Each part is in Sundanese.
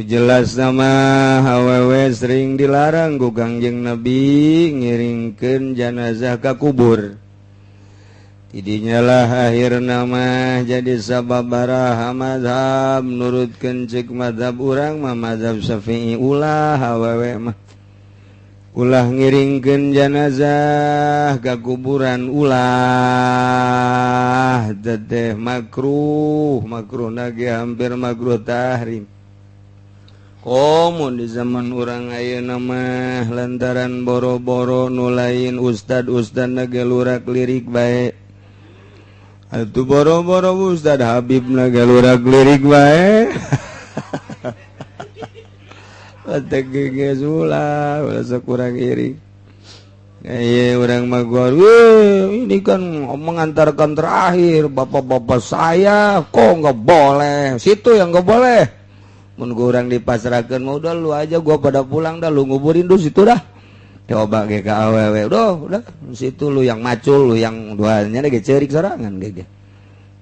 jelas nama awewe sering dilarang ku Kangjeng Nabi ngiringkeun janazah ka kubur. Tidinyalah akhir nama jadi sababaraha madhab nurutkeun ceuk madhab urang mah madhab Syafi'i ulah awewe mah ulah ngiringkeun janazah ka kuburan ulah teteh makruh nage hampir makruh tahrim. Komun di zaman urang ayeuna mah lantaran boro-boro nu lain ustad nage lurak lirik bae. Atuh boro-boro ustad Habib nage lurak lirik bae. Otak geges ulah kurang iri. Orang magor, ini kan mengantarkan terakhir bapak-bapak saya, kok nggak boleh? Situ yang nggak boleh. Mun kurang dipasrahkan mau udah lu aja gua pada pulang dah lu nguburin dulu situ dah. Coba ge ka awewe udah situ lu yang macul lu yang duanya ge ceurik sorangan ge.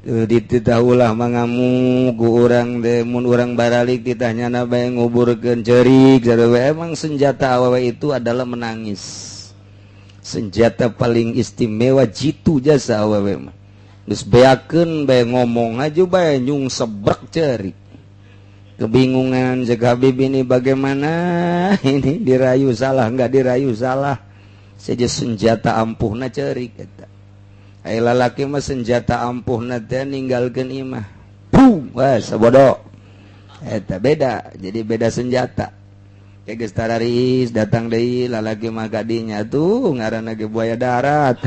Dititah ulah mangamu ku urang teh mun urang baralik titahnyana bae nguburkeun ceurik sareng emang senjata awewe itu adalah menangis. Senjata paling istimewa jitu jasa awewe mah. Geus beakeun bae ngomong aja bae nyung sebrek ceurik. Kebingungan Cek Habib ini bagaimana ini dirayu salah nggak dirayu salah saja senjata ampuhna ceurik eta. Ai lalaki mah senjata ampuhna teh ninggalkeun imah. Boom, wah sabodo. Eta beda, jadi beda senjata. Kayak geus tararis datang deui lalaki mah kadinya tuh ngaranna ge buaya darat.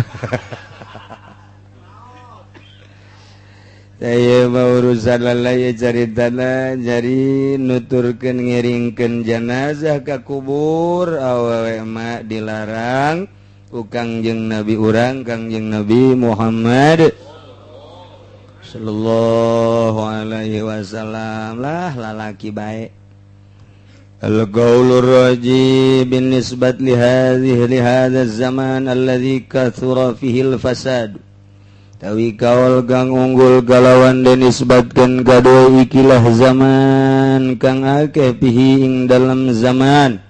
Saya mau urusan lalai caritana jadi nuturkeun ngiringkeun janazah ka kubur awewe mah dilarang ku Kangjeng Nabi urang Kangjeng Nabi Muhammad sallallahu alaihi wasallam lah lalaki bae. Al-qaulur rajih bin nisbat li hadha zaman alladhi kathura fihi al-fasad. Tawi kaul kang unggul kalawan dan nisbatkan kadua ikilah zaman kang akeh pihi ing dalam zaman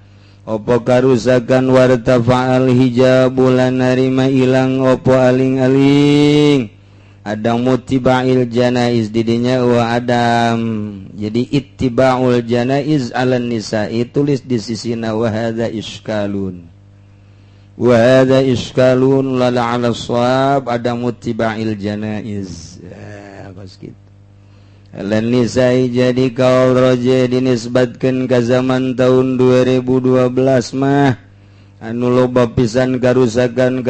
opo karusakan wartafa'al hijabulan narima ilang opo aling-aling adam muttiba'il janaiz didinya wa adam jadi ittiba'ul janaiz ala nisa'i tulis di sisina wa hadza iskalun wa hadza iskalun la ala shawab ada muttiba'il janaiz pas gitu lan nisai jadi kaul roje dinisbatkeun ka zaman tahun 2012 mah anu loba pisan karusakan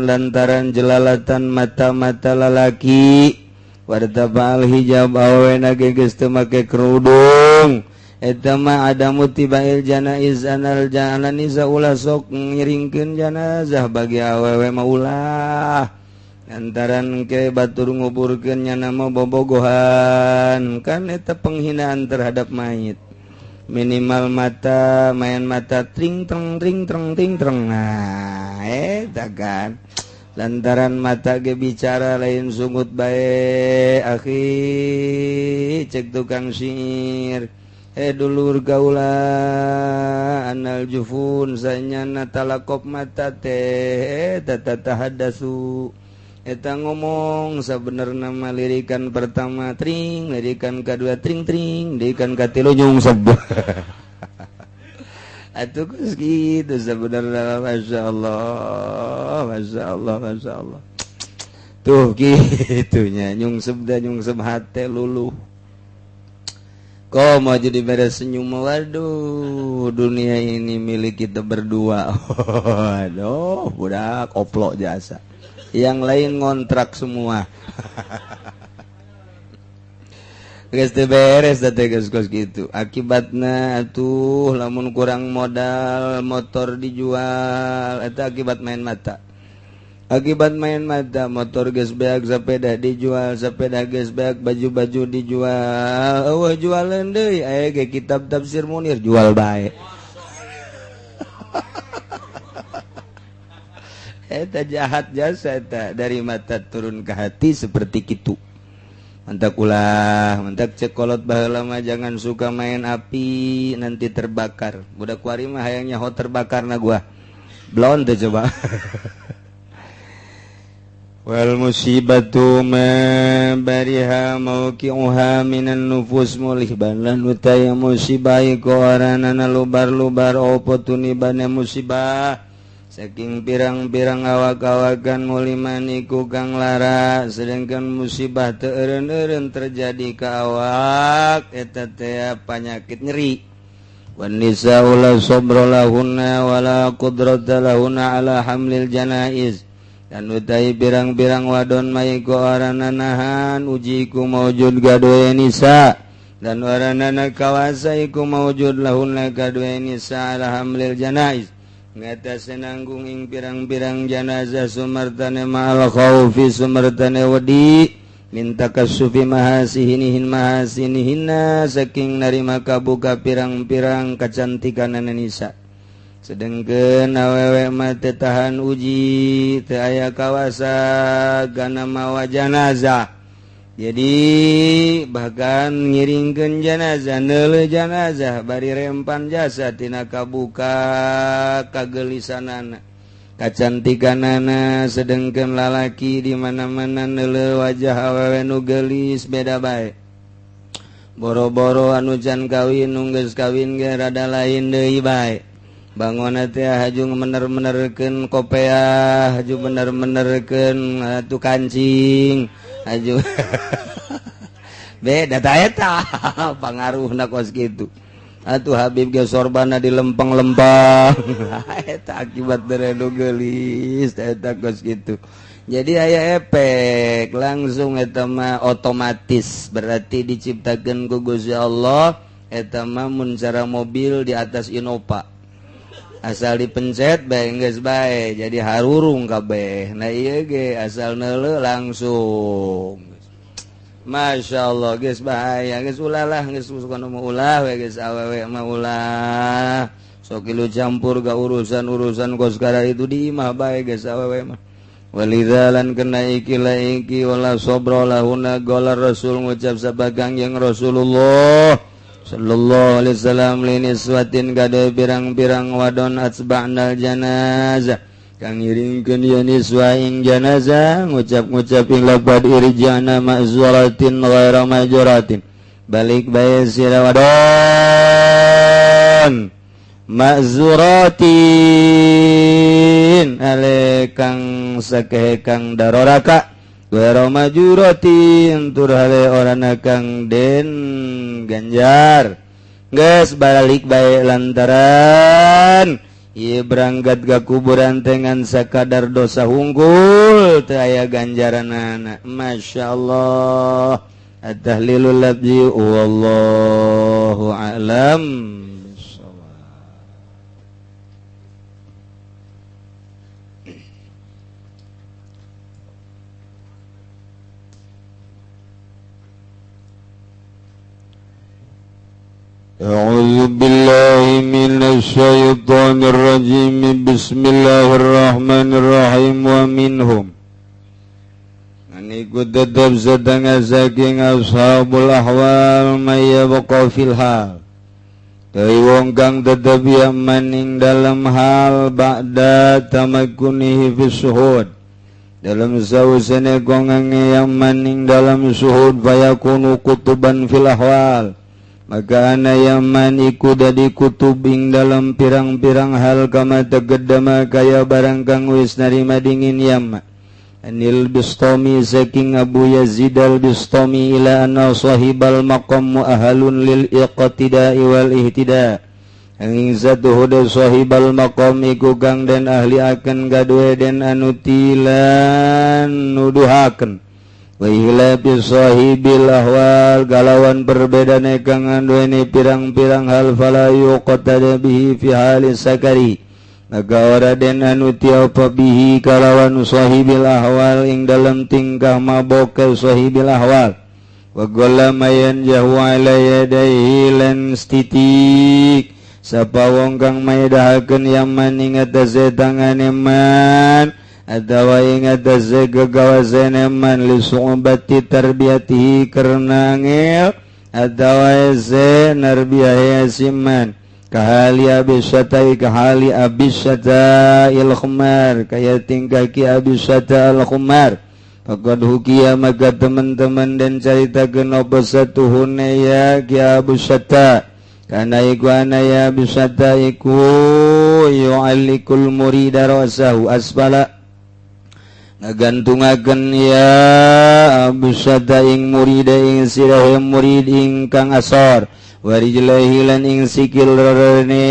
lantaran jelalatan mata-mata lalaki wartabal hijab awena geus teu make kerudung eta mah ada mutibail janaiz anal jalan iza ulah sok ngiringkeun janazah bagi awewe mah ulah antaran ke batur nguburkeun nya nama bobogohan kan eta penghinaan terhadap mayit minimal mata main mata tring treng nah eta kan lantaran mata ge bicara lain sungut bae akhi cek tukang syair dulur gaula anal jufun sanyana talakop mata teh tata hadasu eta ngomong sabenerna mah lirikan pertama tring lirikan kedua tring lirikan katilu nyung sebut atuh geus kitu sabenerna masyaallah tuh kitunya nyung seb hate luluh. Kau mau jadi beres senyum, waduh, dunia ini milik kita berdua. Aduh, budak oplok jasa. Yang lain ngontrak semua. Geus teu beres da teh geus gitu. Akibatna atuh lamun kurang modal motor dijual, eta akibat main mata. Akibat main mata motor geus beak sepeda dijual, sepeda geus beak baju-baju dijual. Eueuh jualan deui aya ge kitab tafsir Munir jual bae. Eta jahat jasa eta dari mata turun ke hati seperti kitu. mantap ulah mantap cekolot baheula mah jangan suka main api nanti terbakar budak kuari mah hayangnya ho terbakar na gua blon teh coba wal musibatu ma bariha mauqi'uha minan nufus mulih balan utaya musibah iku aranana lubar-lubar opo tunibane musibah saking pirang-pirang awak-awakan muliman iku kang lara sedangkan musibah teu eureun-eureun terjadi ka awak eta teh panyakit nyeri wan nisa'u la sabra lahunna wala qudrata lahunna ala hamlil janaiz dan utai pirang-pirang wadon maiku arana nahan uji iku maujud gadoe nisa dan waranana kawasa iku maujud lahunna gadoe nisa ala hamlil janaiz ngatas nanggung ing pirang-pirang janazah sumartane ma'al khaufi sumartane wedi minta kasufi mahasinihinna saking narima kabuka pirang-pirang kecantikan nisa sedengkeun awewe mah teu tahan uji teu aya kawasa gana mawa janazah jadi bahkan ngiringkeun janazah neuleuh janazah bari rempan jasad tina kabuka kagelisanana kacantikanana sedengkeun lalaki di mana-mana neuleuh wajah awewe nu geulis beda bae boro-boro anu can kawin nu geus kawin ge rada lain deui bae bangun teh haju bener-benerkeun kopiah haju bener-benerkeun atuh kancing haju beda ta eta pangaruhna kos kitu atuh Habib ge sorbana di lempeng-lempeng eta akibat deredo geulis eta kos kitu jadi aya efek langsung eta mah otomatis berarti diciptakeun ku Gusti Allah eta mah mun cara mobil di atas Innova asal dipencet bae geus bae jadi harurung kabeh nah ieu ge asal neuleuh langsung Masya Allah geus bahaya geus ulah lah geus suka nu ulah we geus awewe mah ulah sok kilu campur ga urusan kos kara itu di imah bae geus awewe mah walidzalan kena iki wala sabra lahuna qala rasul ngucap sabagang yang Rasulullah sallallahu alaihi wasallam liniswatin gade pirang-pirang wadon atsba'nal janazah kang ngiringkeun ieu niswa ing janazah ngucap-ngucap ing lafaz irjana ma'zuratin ghaira majuratin balik bae sira wadon ma'zuratin ale kang sakehe kang daroraka ghaira majuratin tur hale orana kang den ganjar geus balik bae lantaran ieu berangkat ka kuburan dengan sakadar dosa hungkul teu aya ganjaranana masyaallah at-tahlilul ladzi wallahu a'lam. A'udzu billahi minasy syaithanir rajim. Bismillahirrahmanirrahim. Wa minhum aniku tetap setengah saking ashabul ahwal may yabqa fil hal dari wong kang tetap maning dalam hal ba'da tamakkunihi fis suhud dalam sausane kongange yang maning dalam suhud fayakunu kutuban fil ahwal maka ana yaman iku dadi kutubing dalam pirang-pirang hal kama tegeddama kaya barang kang wis narima dingin yama anil bistami saking Abu Yazid al-Bistami ila anna sahibal maqam mu'ahalun lil iqtida'i wal ihtida angin satu huda sahibal maqam iku kang den ahli akan gaduhe den anutilan nuduhaken wa ihlafi sahibil ahwal galawan perbedaan kang andueni pirang-pirang hal fala yuqtada bihi fi halis sakari maka ora den anu tiapa bihi kalawan sahibil ahwal ing dalam tingkah mabok sahibil ahwal wa qala mayan jahu ala yadaihi lan stitik sapa wong kang maedahakeun yaman ing atase tangane man atawa ing atase gagawasan li su'bati tarbiyatihi karena ngel atawa se narbiyah siman kahali abisata kahali abisata il khumar kaya tingkah ki abisata al khumar faqad hukiya maka teman-teman dan cerita kenapa satuhune ya ki abisata kana iku anaya abisata iku yu'allikul murida rasahu asfala ngagantungaken ya abisata ing murida ing sirahe murid ingkang asor warijlahi lan ing sikil rene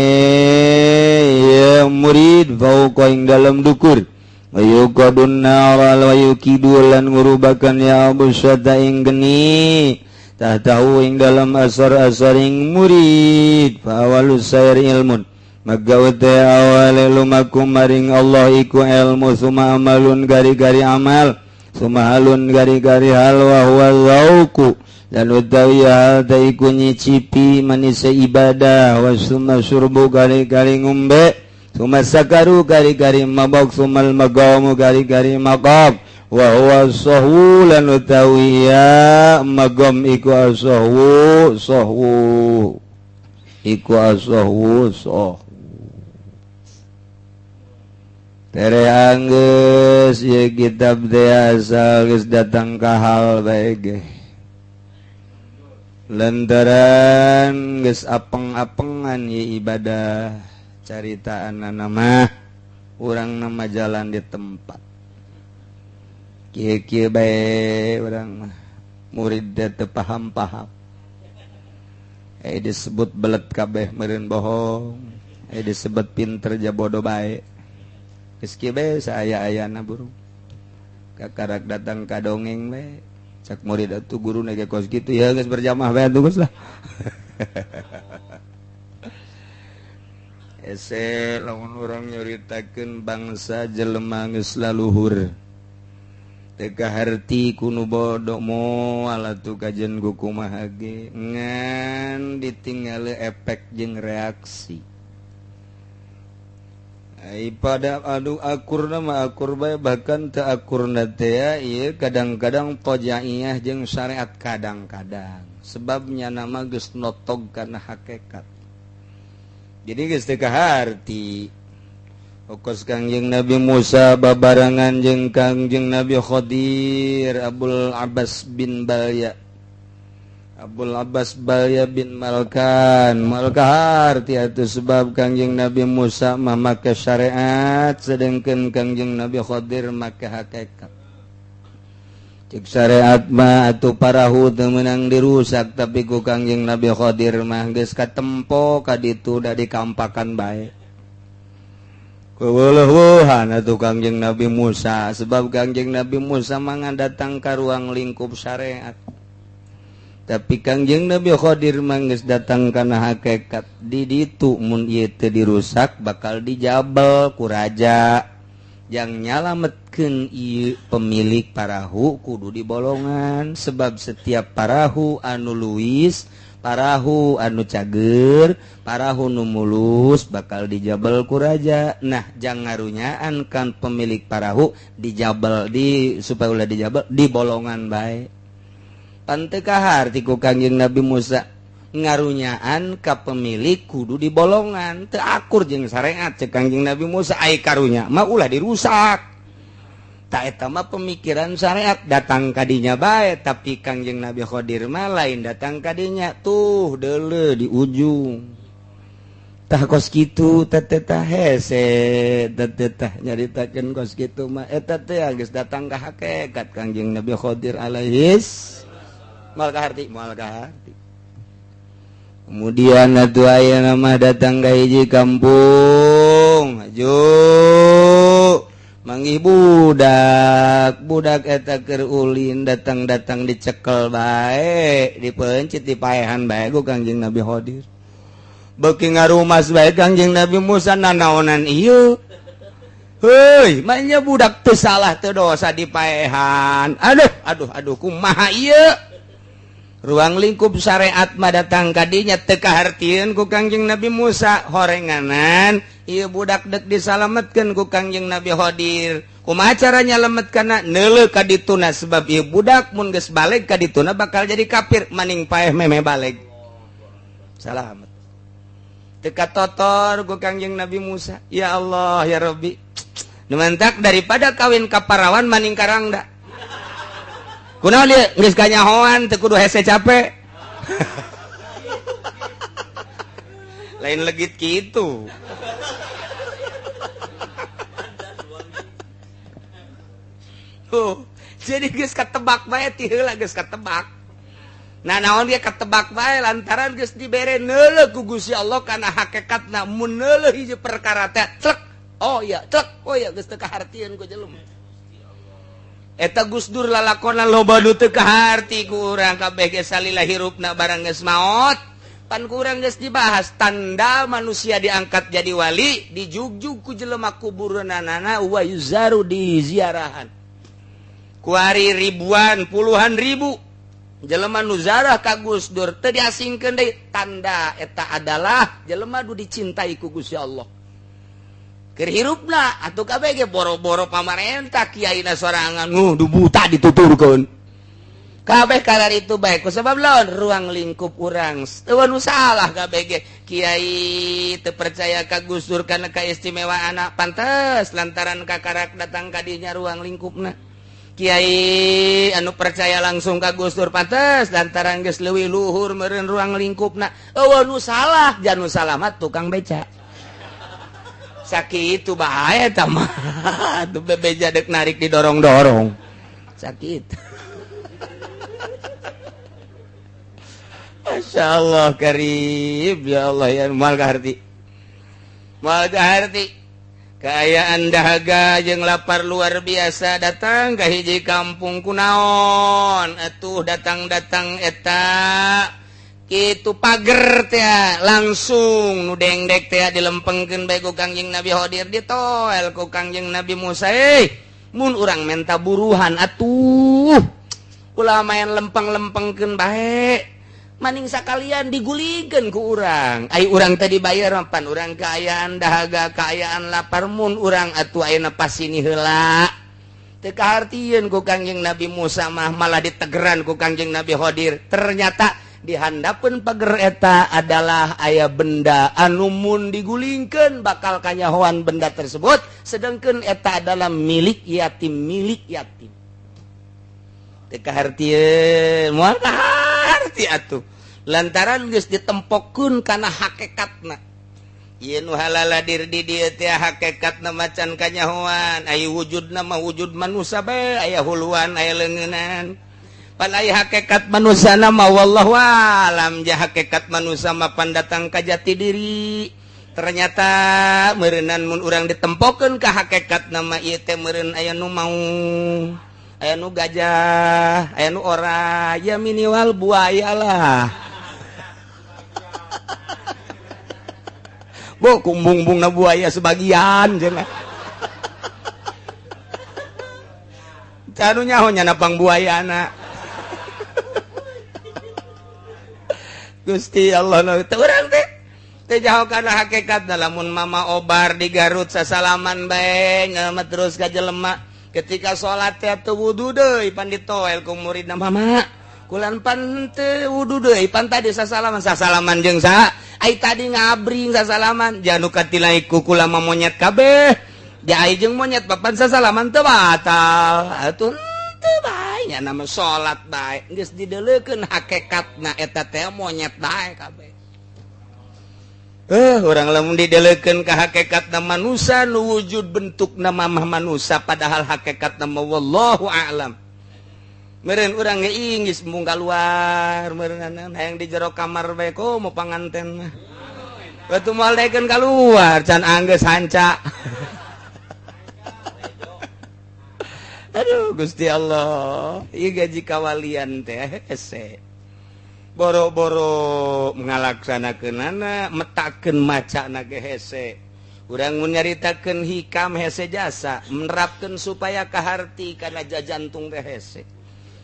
ya murid fauqa ing dalam dukur wayuqadun nara wayukidu lan ngurubakan ya abisata ing geni tahtahu ing dalam asar-asar ing murid fa awalus sayr ilmun magawate awale lumakum maring Allah iku ilmu suma amalun gari-gari amal suma halun gari-gari hal wa huwa zauku dan utawi hal ta iku nyicipi manis ibadah wa suma surbu gari-gari ngombe suma sakaru gari-gari mabok sumal magamu gari-gari maqam wa huwa sahwu lan utawi ya magam iku asahwu sahwu iku asahwu sahwu tere anggeus ye kitab teh asal geus datang ka hal bae ge lantaran geus apeng-apengan ye ibadah caritaanna mah urang nama jalan di tempat kieu-kieu bae urang mah murid teu paham-paham disebut belet kabeh meureun bohong disebut pinter ja bodoh bae Meski be saya ayana burung kakarak datang ka dongeng we cak murid atuh guru nege kos gitu ya geus berjamaah we atuh geus lah ese lamun urang nyuritakeun bangsa jelema geus laluhur teu kaharti kunu bodoh moal atuh kajen ku kumaha ge ngan ditinggali efek jeung reaksi pada adu akurna mah akur bae bahkan teu akurna teh ieu kadang-kadang tojaiyah jeung syariat kadang-kadang sebabnya nama geus notog kana hakikat jadi geus teu kaharti pokos Kangjeng Nabi Musa babarangan jeung Kangjeng Nabi Khadir Abul Abbas bin Balya Abul Abbas Balya bin Malkan harti atuh sebab Kangjeng Nabi Musa mah make syariat sedengkeun Kangjeng Nabi Khadir make hakikat cik syariat mah atuh parahu teu meunang dirusak tapi ku Kangjeng Nabi Khadir mah geus katempo ka ditu da dikampakan bae kuweuh-weuhan atuh Kangjeng Nabi Musa sebab Kangjeng Nabi Musa mah ngadatang ka ruang lingkup syariat tapi Kangjeng Nabi Khadir manggeus datang kana hakikat di ditu mun ieu teu dirusak bakal dijabel ku raja yang nyalametkeun ieu pemilik parahu kudu dibolongan sebab setiap parahu anu luis parahu anu cager parahu nu mulus bakal dijabel ku raja nah jang ngarunyaan kan pemilik parahu dijabel di supaya ulah dijabel dibolongan bae pante kaharti ku Kangjeng Nabi Musa ngarunyaan ka pemilik kudu dibolongan teu akur jeung syariat cek Kangjeng Nabi Musa ai karunya mah ulah dirusak ta eta mah pemikiran syariat datang ka dinya bae tapi Kangjeng Nabi Khadir mah lain datang ka dinya tuh deuleu di ujung tah kos kitu teh hese teh nyaritakeun kos kitu mah eta teh geus datang ka hakikat Kangjeng Nabi Khadir alaihis mal kaharti kemudian atuh aya nama datang ka hiji kampung aju manggih budak eta keur ulin datang dicekel bae dipeuncit dipaehan bae ku Kangjeng Nabi Khadir beuki ngarumas bae Kangjeng Nabi Musa nanaonan ieu heuy manya budak teu salah teu dosa dipaehan aduh kumaha ieu ruang lingkup syariat mah datang kadinya teu kahartieun ku Kangjeng Nabi Musa horenganan ieu budak dek disalametkeun ku Kangjeng Nabi Khadir kumaha caranya lemet kana neuleuh ka dituna sebab ieu budak mun geus baleg ka dituna bakal jadi kafir maning paeh meme baleg salamet teu katotor ku Kangjeng Nabi Musa ya Allah ya Rabbi nu mantak daripada kawin ka parawan maning karangda kunaon ieu geus kanyahoan teu kudu hese capek lain legit kitu jadi geus katebak bae ti heula geus katebak nah naon dia katebak bae lantaran geus dibere neuleuh ku Gusti Allah kana hakikatna mun neuleuh hiji perkara teh cek oh ya geus teu kahartieun ku jelema eta Gusdur lalakonna loba nu teu kaharti ku urang kabeh ge salila hirupna barang geus maot pan ku urang geus dibahas tanda manusia diangkat jadi wali dijugjug ku jelema kubureunana wa yuzaru di ziarahan ku ari ribuan puluhan ribu jelema nu zarah ka Gusdur teu diasingkeun deui tanda eta adalah jelema nu dicintai ku Gusti Allah keur hirupna atuh kabeh ge boro-boro pamarentah kiaina sorangan du buta dituturkeun kabeh kalar itu bae kusabab lawan ruang lingkup urang teu nu salah kabeh ge kiai teu percaya ka Gusdur kana kaistimewaanna pantes lantaran kakarak datang ka dinya ruang lingkupna kiai anu percaya langsung ka Gusdur pantes lantaran geus leuwih luhur meureun ruang lingkupna eueuh nu salah jan nu salah mah tukang beca sakitu bahaya tah mah tuh bebeja deuk narik didorong-dorong sakit masyaallah karim ya Allah ya mal kaharti kaayaan dahaga jeung lapar luar biasa datang ka hiji kampung kunaon atuh datang-datang eta kitu pager teh langsung nu dengdek teh dilempengkeun bae ku Kangjeng Nabi Khidir ditoel ku Kangjeng Nabi Musa mun urang menta buruhan atuh ulah main lempeng-lempengkeun bae maning sakalian digulingkeun ku urang ai urang teh dibayar pan urang kaayaan dahaga kaayaan lapar mun urang atuh ayeuna pasini heula teu kahartieun ku Kangjeng Nabi Musa mah malah ditegeran ku Kangjeng Nabi Khidir ternyata di handapeun pager eta adalah aya benda anu mun digulingkeun bakal kanyahoan benda tersebut sedangkeun eta adalah milik yatim teu kahartieun moal kaharti atuh lantaran geus ditempokkeun kana hakikatna ieu nu halala dir di dieu teh hakikatna macan kanyahoan aya wujudna mah wujud manusia bae aya huluan aya leungeunnan pan aya hakikat manusia mah wallahu alam ja hakikat manusia mah pandatang ka jati diri ternyata meureunan mun urang ditempokeun ka hakikat nama ieu teh meureun aya nu mau aya nu gajah aya nu ora ya minimal buaya lah bo kumbung-bungna buaya sebagian cenah canu nyaho nya napang buayana Gusti Allah teu urang teh teh jauh kana hakikatna lamun mama obar di Garut sasalaman bae ngemet terus ka jelema ketika salat teh teu wudu deui pan ditoel ku muridna mama kulan pan teu wudu deui pan tadi sasalaman jeung saha ai tadi ngabring sasalaman janu katilai ku kula monyet kabeh ja ai jeung monyet papan sasalaman teu batal atuh teu bae nya nama salat bae geus dideuleukeun hakikatna eta teh monyet bae kabeh urang lamun dideuleukeun ka hakikatna manusia nu wujud bentukna mah manusia padahal hakikatna mah wallahu a'lam meureun urang ge ingis mung kaluar meureun hayang di jero kamar bae ko mau panganten mah batu moal daekeun kaluar can anggeus hanca aduh Gusti Allah ieu gaji kawalian teh hese boro-boro ngalaksanakeunana metakeun macana ge hese urang mun nyaritakeun hikam hese jasa menerapkeun supaya kaharti kana jajantung teh hese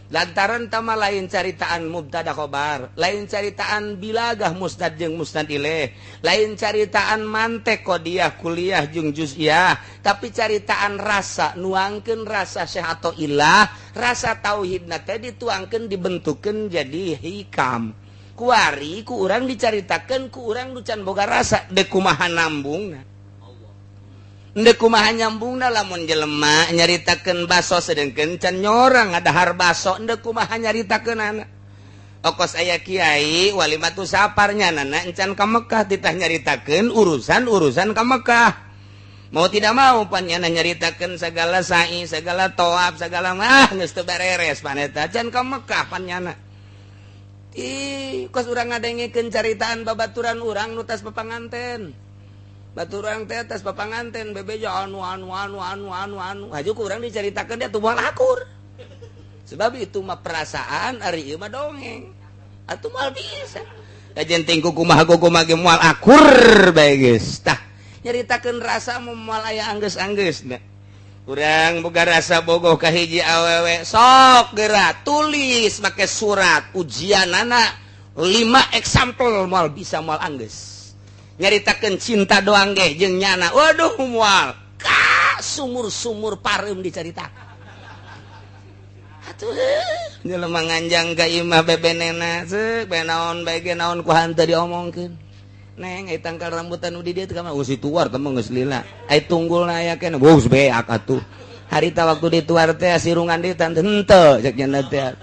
lantaran tama lain caritaan mubtada khobar, lain caritaan bilagah musnad jeung musnad ilaih, lain caritaan mantek qodiyah kuliah jeung juz'iyah, tapi caritaan rasa nuangkeun rasa syekh atau ilah, rasa tauhidna teh dituangkeun dibentukeun jadi hikam. Kuari ku urang dicaritakeun ku urang nu can boga rasa deuk kumaha nambungna. Ndek kumaha nyambungna lamun jelema nyaritakeun baso sedengkeun can nyorang ngadahar baso ndek kumaha nyaritakeunana. Okos aya kiai walimatu saparnya nana encan ka Mekah titah nyaritakeun urusan ka Mekah. Mau tidak mau panjana nyaritakeun sagala sa'i, sagala toab, segala mah geus teu bereres paneta can ka Mekah panjana. Kos urang ngadengekeun caritaan babaturan urang nu tos papanganten. Baturang teh atas papanganten bebeja anu haju kurang diceritakan dia tuh moal akur sebab itu mah perasaan ari ieu mah dongeng atuh moal bisa kajen tingku kumaha ge moal akur bae geus tah nyaritakeun rasa moal aya anggeus-anggeusna urang boga rasa bogoh ka hiji awewe sok geura tulis make surat ujianana 5 example moal bisa moal anggeus nyaritakeun cinta doang ge jeung nyana waduh moal ka sumur-sumur pareum dicaritakeun atuh jelema nganjang ka imah bebenena ceuk bae naon bae ge naon ku hanteu diomongkeun neng ai tangkal rambutan nu di dieu teh ka mah si tuar teh mah geus lila ai tunggulna aya keneh geus beak atuh harita waktu dituar teh sirungan di teh henteu cek nyana teh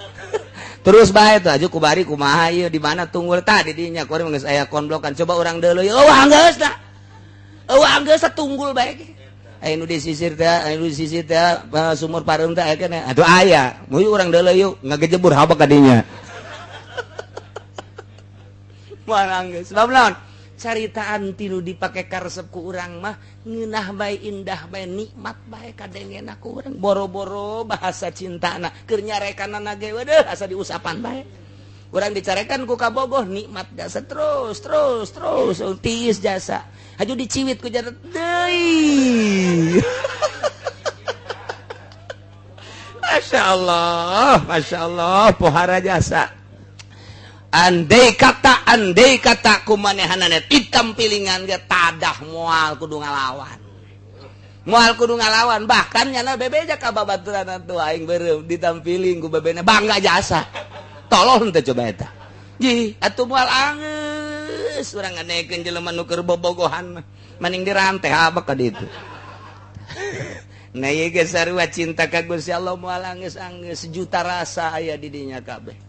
terus bae tuh aju kubari kumaha ieu di mana tunggul tah di dinya kuring geus aya konblokan coba urang deuleuy anggeus da anggeus tunggul bae aya nu disisir teh sumur pareum teh aya keneh atuh aya mun urang deuleuy yuk ngagejebur habak ka dinya moal anggeus sebab naon caritaan tilu dipake karesep ku urang mah ngeunah bae indah bae nikmat bae kadengena ku urang boro-boro bahasa cintana keur nyarekanana ge weudeuh asa diusapan bae urang dicarekan ku kabogoh nikmat jasa terus tiis jasa haju diciwit ku jaret deui Masya Allah pohara jasa andai kata kumanehanana ditampilingan ge tadah moal kudu ngalawan bahkan nyana bebeja ka babaturan atuh aing beureum ditampiling ku bebena bangga jasa tolong teh coba eta ji atuh moal anggeus urang nganekeun jelema nu keur bobogohan maning dirante habak ka ditu nah ieu ge sarua cinta ka Gusti Allah moal anggeus-anggeus sejuta rasa aya di dinya kabeh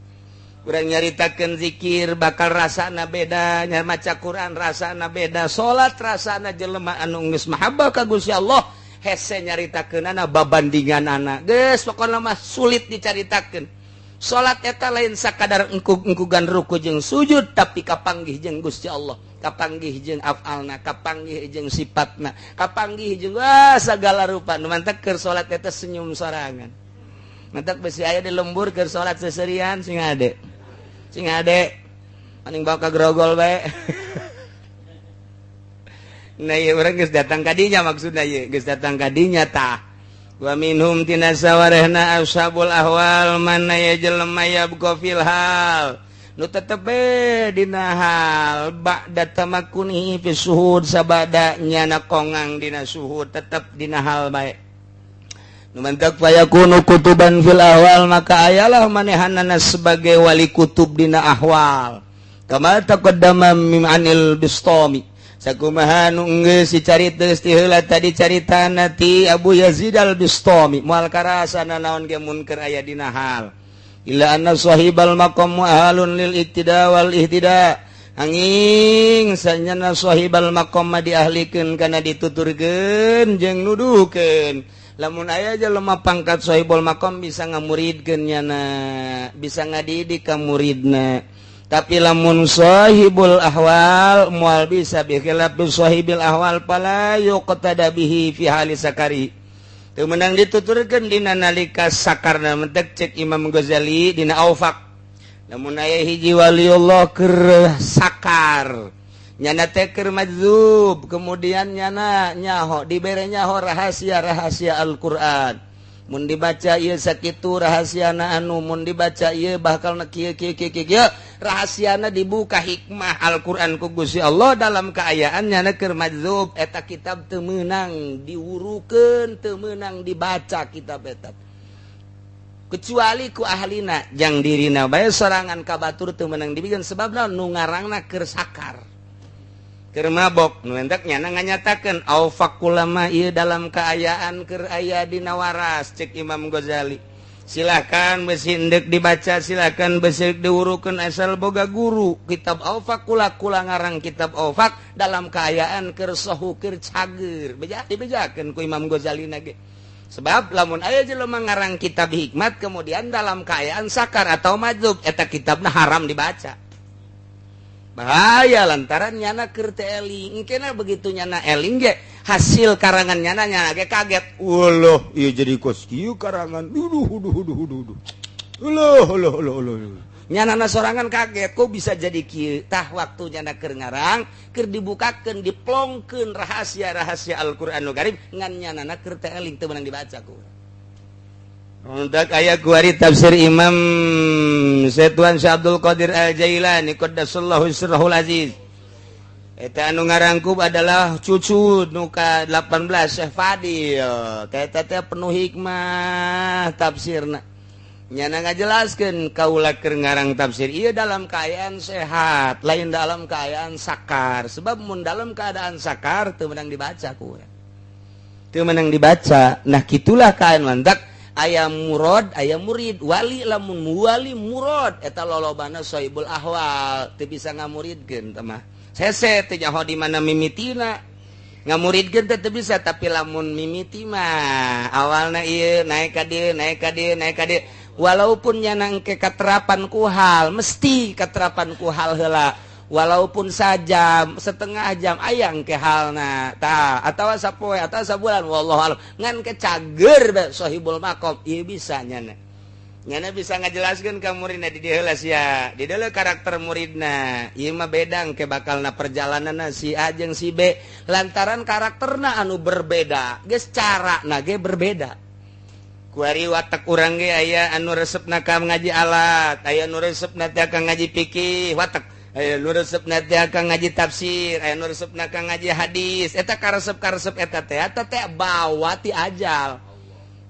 urang nyaritakeun zikir bakal rasana beda, maca Quran rasana beda, salat rasana jelema anu geus mahabbah ka Gusti Allah hese nyaritakeunana babandinganana geus pokona mah sulit dicaritakeun. Salat eta lain sakadar engkugan ruku jeung sujud tapi kapanggih jeung Gusti Allah, kapanggih jeung afalna, kapanggih jeung sifatna, kapanggih jeung sagala rupa nu mantep keur salat eta senyum sorangan. Mantep besi aya di lembur keur salat seserian sing ade maning bawa ka grogol bae nah ieu urang geus datang ka dinya maksudna ieu geus datang ka dinya tah wa minhum tina sawarehna ashabul ahwal mana ya jelema yabqa fil hal nu tetep dina hal ba'da tamakkuni fi suhud sabada nyana kongang dina suhud tetep dina hal bae numantak fayakunu kutuban fil ahwal maka ayalah manehanana sebagai wali kutub dina ahwal kama taqaddama anil bistami sakumaha nu geus dicariteus ti heula tadi caritana ti Abu Yazid al-Bistami moal karasana naon ge mun keur aya dina hal illa anna sahibal maqam mu'alun lil iktida wal ihtida angin sanyana sahibal maqam diahlikeun kana dituturkeun jeung nuduhkeun lamun aya jelema pangkat sahibul maqam bisa ngamuridkeun nyana bisa ngadidik ka muridna tapi lamun sahibul ahwal moal bisa bi khilafi sahibil ahwal pala yuqtada bihi fi hali sakari teu meunang dituturkeun dina nalika sakarna mentek cek Imam Ghazali dina Aufaq lamun aya hiji waliullah keur sakar nyana teh keur majzub kemudian nyana nyaho dibere nyaho rahasia Al-Qur'an mun dibaca ieu sakitu rahasiana anu mun dibaca ieu bakal kieu rahasiana dibuka hikmah Al-Qur'an ku Gusti Allah dalam kaayaannya keur madzub eta kitab teu meunang diwurukeun teu meunang dibaca kitab eta kecuali ku ahlina jang dirina bae sorangan ka batur teu meunang dibikeun sebabna nu ngarangna keur sakar keur mabok nu entek nyana nganyatakeun au fakulama ieu dalam kaayaan keur aya dina waras cek Imam Ghazali silakan beus hindeup dibaca silakan beus diurukeun asal boga guru kitab au fakula kula ngarang kitab au fak dalam kaayaan keur sahu keur cager beja dibejakeun ku Imam Ghazali nage sebab lamun aya jelema ngarang kitab hikmat kemudian dalam kaayaan sakar atau madzub eta kitabna haram dibaca bahaya lantaran nyana keur teu eling engkena begitu nyana eling ge hasil karangan nyana ge kaget wallah ieu jadi kos kieu karangan duduh nyana sorangan kaget kok bisa jadi kieu tah waktu nyana keur ngarang keur dibukakeun diplongkeun rahasia-rahasia Al-Qur'anul Karim ngan nyana keur teu eling teu meunang dibaca ku untuk ayat kuari tafsir Imam Setuan Syekh Abdul Qadir Al-Jailani qaddasallahu sirrahul aziz eta anu ngarangkub adalah cucu nu ka 18 Syekh Fadil eta teh penuh hikmah tafsirna nyana ngajelaskeun kaula keur ngarang tafsir ieu dalam keadaan sehat lain dalam keadaan sakar sebab mun dalam keadaan sakar teu meunang dibaca ku teu meunang dibaca nah kitulah kaen lantak aya murad aya murid wali lamun wali murad eta lolobana soibul ahwal teu bisa ngamuridkeun teh mah sese teh nyaho di mana mimitina ngamuridkeun teh teu bisa tapi lamun mimiti mah awalna ieu naik ka dieu naik ka dieu naik ka dieu walaupun nyana engke katerapan ku hal mesti katerapan ku hal heula walaupun sajam setengah jam ayang ke halna tah atawa sapoe atawa sabulan wallahu alam ngan ke cager be sahibul maqam ieu bisa nyana bisa ngajelaskeun ka muridna di dieu heula sia di dieu karakter muridna ieu mah beda engke bakalna perjalananna si A jeung si B lantaran karakterna anu berbeda geus carana ge berbeda kuari watak urang ge aya anu resepna ka ngaji alat aya anu resepna teh ka ngaji fikih watak aya nu resepna teh ka ngaji tafsir aya nu resepna ka ngaji hadis eta karesep-karesep eta teh bawa ti ajal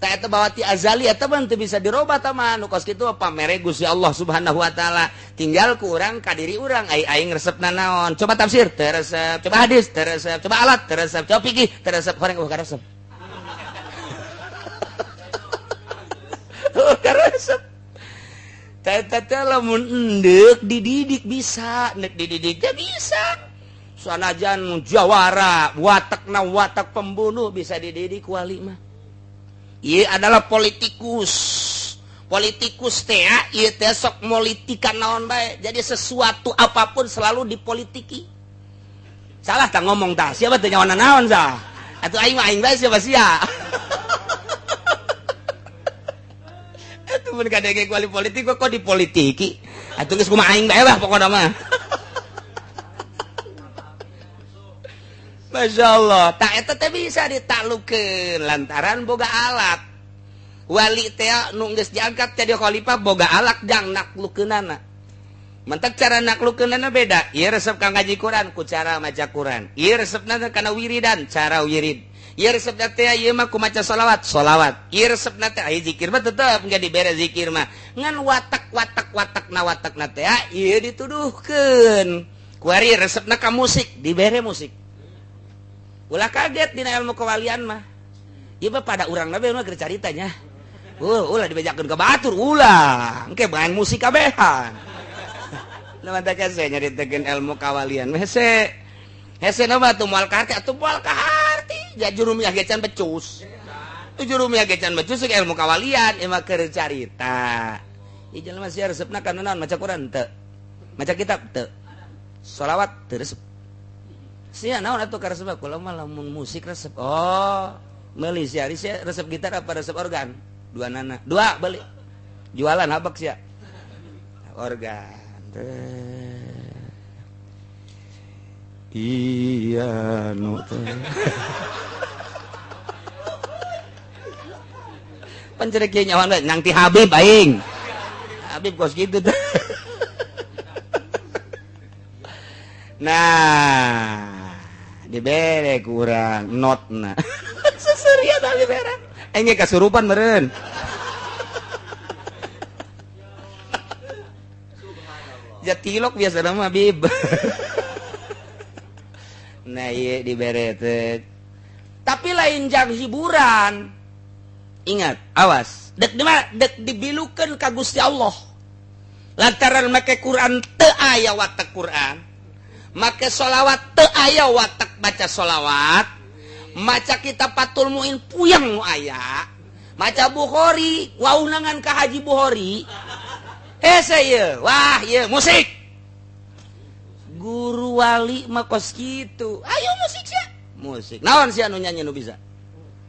teh eta bawa ti azali eta mah teu bisa dirobah tah mah nu kos kitu pamere Gusti Allah Subhanahu wa taala tinggal ku urang ka diri urang aing resepna naon coba tafsir teu resep coba hadis teu resep coba alat teu resep coba fikih teu resep horeng karesep karesep tete lamun endek dididik bisa nek dididik teh bisa sanajan jawara watakna watak pembunuh bisa dididik wali mah ieu adalah politikus teh ieu teh sok politikan naon bae jadi sesuatu apapun selalu dipolitiki salah tah ngomong tah siapa teh nyawana naon sah atuh aing mah aing bae siapa sia mun kadege kuali politik kok dipolitiki atuh geus kumaha aing bae lah pokona mah masyaallah tak eta teh bisa ditaklukkeun lantaran boga alat wali teh nu geus diangkat jadi khalifah boga alat jang naklukkeunana mentek cara naklukkeunana beda ieu resep ka ngaji Quran ku cara maca Quran ieu resepna kana wiridan cara wirid ieu resepna teh ieu mah ku maca shalawat ieu resepna teh aya zikir mah tetep enggak dibere zikir mah ngan watak-watakna teh ieu dituduhkeun kuari resepna ka musik dibere musik ulah kaget dina ilmu kewalian mah ieu mah pada urang na mah keur caritanya ulah dibejakeun ka batur ulah engke main musik kabehan lamun teh kese nyaritakeun ilmu kawalian hese nama tuh moal kahati atuh moal kahati ya jurumiah gecan becus tu jurumiah gecan becus ke ilmu kawalian emang keur carita ieu jelema sia resepna kana naon maca Quran teu maca kitab teu shalawat teu resep sia naon atuh ka resep kula mah lamun musik resep oh meuli sia resep gitar apa resep organ dua beli jualan habak sia organ iya nu teh Pancerek kieu nyawan we nang ti Habib aing. Habib kos kitu teh. Nah, dibere kurang notna. Seserian Habib heran. Enge kasurupan meureun. Jatilok biasa nama Habib. Nah iya dibere teh. Tapi lain jang hiburan. Ingat, awas. Dek dibilukeun ka Gusti Allah. Lantaran make Quran teu aya watak Quran. Make sholawat teu aya watak baca sholawat. Maca kitab Fathul Muin puyeng nu aya. Maca Bukhari, waunangan ka Haji Bukhari. Saya, wah ya musik. Guru wali mah kos kitu. Ayo musik sia. Musik. Naon sia anu nyanyi nu bisa?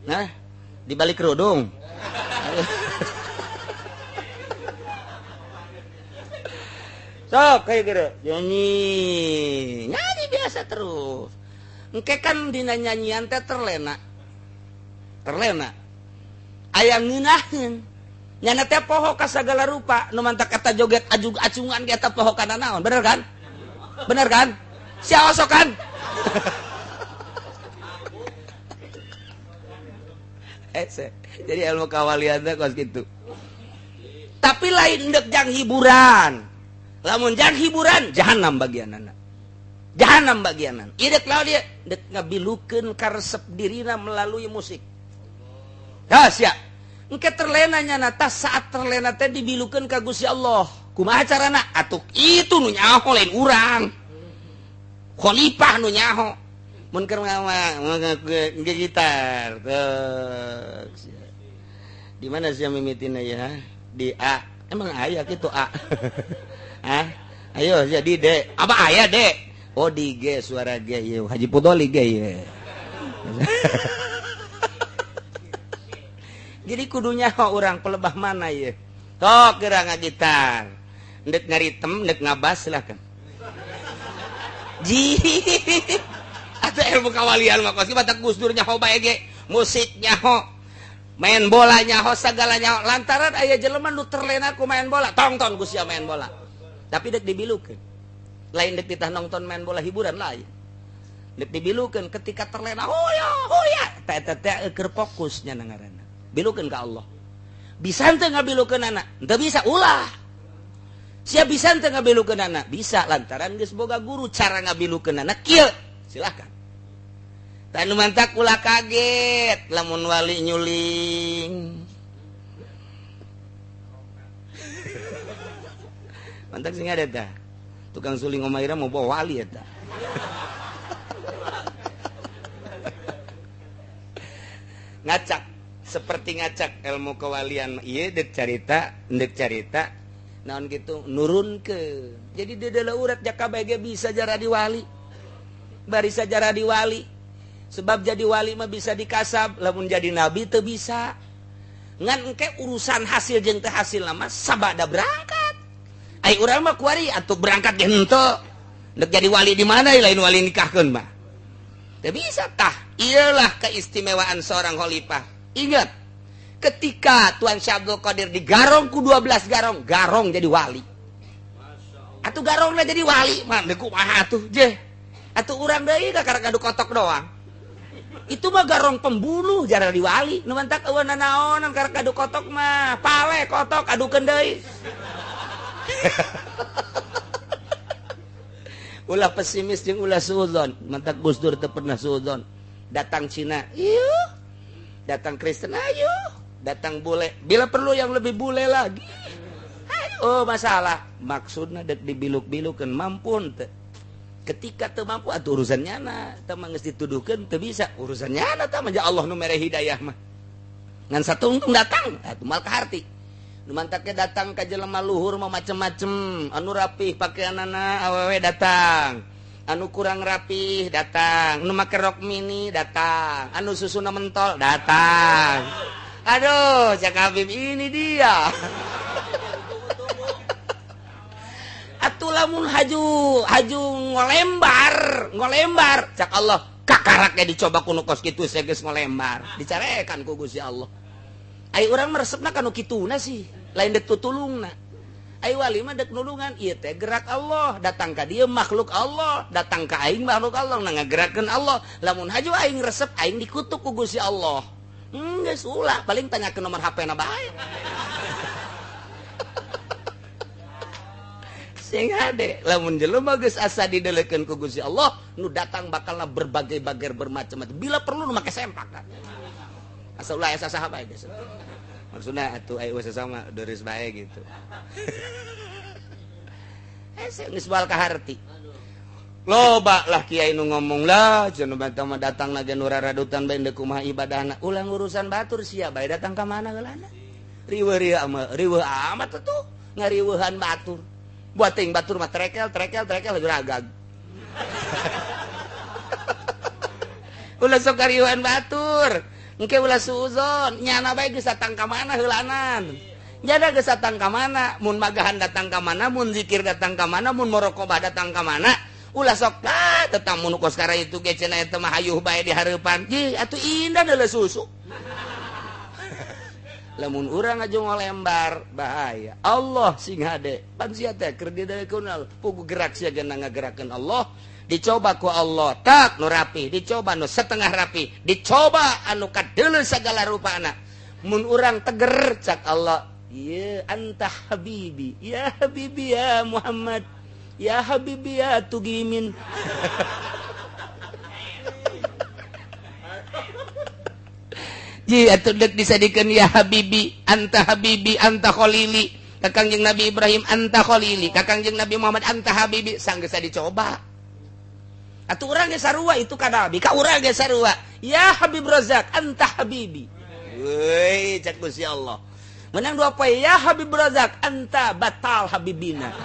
Nah, di balik kerudung. Sok kayak gitu. Nyanyi biasa terus. Engke kan dina nyanyian teh terlena. Aya ngeunaheun. Nyana teh poho ka sagala rupa. Nu mantak kata joget acungan ge eta poho kana naon? Bener kan? Bener kan? Sia osokan. Jadi ilmu kawalian teh kos kitu. Tapi lain dek jang hiburan. Lamun jang hiburan jahanam bagianana. Jahanam bagianan. Ieu dek lawan dia dek ngabilukeun karesep dirina melalui musik. Ya sia. Engke terlena nyana tas saat terlena teh dibilukeun ka Gusti Allah. Kumaha carana? Atuh itu nu nyaho lain urang. Khalifah nu nyaho. Mun keur gitar. Di mana sia mimitina ya? Di A. Emang aya kitu A. Hah? Ayo jadi D. Apa aya D? Oh di G suara G ye. Haji Pudoli G ye. Jadi kudunya orang pelebah mana ya? Tok kira ngagitar. Ndek ngaritem, ndek ngabas silakan. Ji. Atau ilmu kawalian mah kos batak Gus Dur nyaho bae ge, musiknya ho. Main bolanya ho sagalanya ho. Lantaran aya jelema nu terlena ku main bola. Tongton Gus ya main bola. Tapi dek dibilukeun. Lain dek ditah nonton main bola hiburan lain. Dek dibilukeun ketika terlena. Oh ya. Teh keur fokusnya nangaranna. Bilukeun ka Allah. Bisa teu ngabilukeun anak? Teu bisa ulah. Sia bisa teu ngabilukeun anak? Bisa lantaran geus boga guru cara ngabilukeun anak kieu. Silakan. Tanu mantak ulah kaget lamun wali nyuling. Mantak sing ada tah. Tukang suling omaira mau bawa wali eta. Ngacak seperti ngacak ilmu kewalian iya dek carita naon gitu nurun ke jadi dia adalah urat jaka bahagia bisa jadi wali bari sajarah di wali sebab jadi wali mah bisa dikasab lamun jadi nabi teu bisa ngan engke urusan hasil jeung teu hasil mah sabada berangkat ai urang mah kuari atuh berangkat ge henteu dek jadi wali di mana lain wali nikahkeun mah teu bisa tah iyalah keistimewaan seorang khalifah. Ingat, ketika Tuan Syekh Abdul Qadir digarong ku 12 garong jadi wali. Atuh garongna jadi wali, mah deku mah atuh je. Atuh urang deui kakara kadu kotok doang. Itu mah garong pembunuh jara di wali. Nu mantak eueun naonan kakara kadu kotok mah pale kotok adukeun deui. Ulah pesimis jeung ulah suudzon, mantak Gus Dur teu pernah suudzon. Datang Cina, ieu datang Kristen, ayo. Datang bule, bila perlu yang lebih bule lagi. Ayo, masalah. Maksudnya dek dibiluk-bilukan, mampun. Ketika teu mampu, atuh urusannya na. Teu geus dituduhkeun, teu bisa. Urusannya na, manja Allah nu mere hidayah mah. Ngan satungtung datang, atuh mal kaharti. Nu mantaknya datang ka jelema luhur mah macem-macem. Anu rapih pakaianana awewe datang. Anu kurang rapih datang, anu make rok mini datang, anu susuna mentol datang. Aduh, Cak Habib ini dia. Atuh lamun haju ngolembar, Cak Allah, kakaraknya dicoba kuno kos kitu saya geus ngolembar, dicarekan ku Gusti Allah. Ai urang meresepna kanu kituna sih, lain dek tutulungna. Ai wali mah dek nulungan, ieu teh gerak Allah, datang ka dieu makhluk Allah, datang ka aing makhluk Allah, ngagerakeun Allah. Lamun haju aing resep, aing dikutuk ku Gusti Allah. Geus ulah, paling tanyakeun nomor HP-na bae. Sing hade, lamun jelema geus asa didelekeun ku Gusti Allah, nu datang bakalna berbagai-bagai bermacam-macam. Bila perlu nu make sempak kan. Asal ulah asa saha bae geus. Maksudnya atuh aya usaha sama doris bae gitu. Geus baal kaharti. Loba lah kiai nu ngomong lah, cenah bantah mah datang lagi nu raradutan bae deuk kumaha ibadahna. Ulang urusan batur sia bae datang ka mana heulana. Riweuh amat atuh ngariweuhan batur. Buat teuing batur mah trekel geragag. Ulah sok ngariweuhan batur. Engke ulah suuzon, nyana bae geus datang ka mana heulanan. Nyana geus datang ka mana, mun magahan datang ka mana, mun zikir datang ka mana, mun morokobah datang ka mana. Ulah sok tetang mun kos kara itu ge cenah eta mah hayuh bae di hareupan. Ji, atuh indah deuleu susu. Lamun urang aja ngolembar bahaya. Allah sing hade. Pan sia teh keur didalekeun pugu gerak sia geuna ngagerakeun Allah. Dicoba ku Allah tak nu rapi, dicoba nu setengah rapi, dicoba anu kadeuleu sagala rupana. Mun urang teger cak Allah, ya anta habibi ya Muhammad ya habibi ya tugimin. Ji atuh deuk disadikeun ya habibi anta khalili. Kakangjeng Nabi Ibrahim anta khalili, kakangjeng Nabi Muhammad anta habibi, sanggeus dicoba. Atuh urang ge sarua itu ka Nabi, ka urang ge sarua. Ya Habib Razak, anta habibi. Woi, cak Gusti Allah. Menang dua poe, ya Habib Razak, anta batal habibina.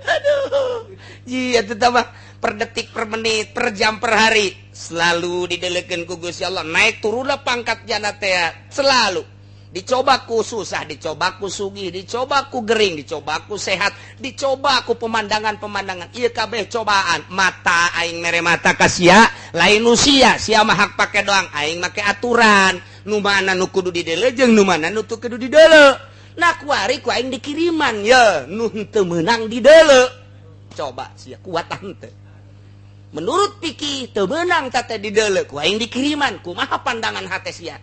Aduh. Ji atuh tambah per detik, per menit, per jam, per hari selalu didelekeun ku Gusti Allah. Naik turunna pangkat jana teh selalu. Dicoba ku susah, dicoba ku sugih, dicoba ku gering, dicoba ku sehat, dicoba ku pemandangan-pemandangan. Ieu kabeh cobaan. Mata aing mere mata ka sia, lain nu sia mah hak pake doang, aing make aturan. Nu mana nu kudu dideuleu jeung nu mana nu teu kudu dideuleu. Nah kuari ku aing dikiriman ye, nu teu meunang dideuleu. Coba sia kuatan teu. Menurut pikir teu meunang teh dideuleu, ku aing dikiriman, kumaha pandangan hate sia.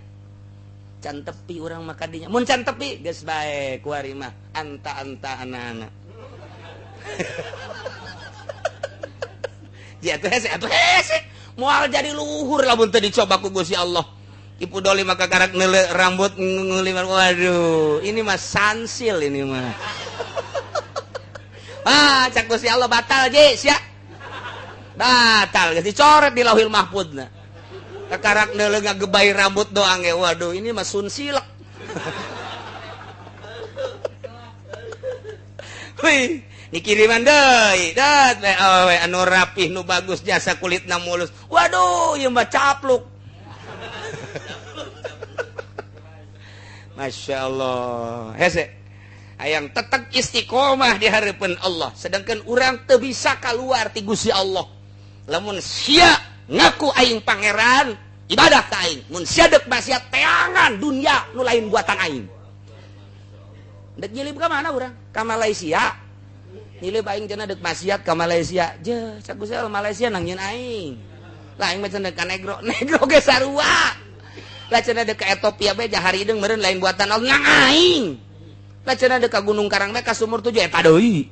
Can tepi urang mah kadinya. Mun can tepi geus bae kuari mah anta anak-anak. Ya atuh hese. Moal jadi luhur lamun teu dicoba ku Gusti Allah. Ipu Doli mah kagarak neuleu rambut ngeuliman. Waduh, ini mah sansil ini mah. Cak Gusti Allah batal je sia. Batal geus dicoret di Lauhil Mahfuzna. Kakarak neuleu ngagebay rambut doang ge. Waduh, ini mah sun silek. Wih, dikiriman deui. Dat we anu rapih nu bagus jasa kulitna mulus. Waduh, ieu mah capluk. Masya Allah. Hese. Hayang tetep istiqomah di hareupeun Allah. Sedangkan urang teu bisa kaluar ti Gusti Allah. Lamun sia ngaku aing pangeran, ibadah ka aing. Mun sia deuk maksiat teangan dunia nu lain buatan aing. Deuk nyilib ka mana urang? Ka Malaysia. Nyilib aing cenah deuk maksiat ka Malaysia. Je, cak Gusti Allah Malaysia nang nyeun aing. Lah aing mah cenah ka negro ge sarua. Lah cenah deuk ka Ethiopia be jaharideung meureun lain buatan Allah nang aing. Lah cenah deuk ka Gunung Karang be ka Sumur Tujuh eta deui.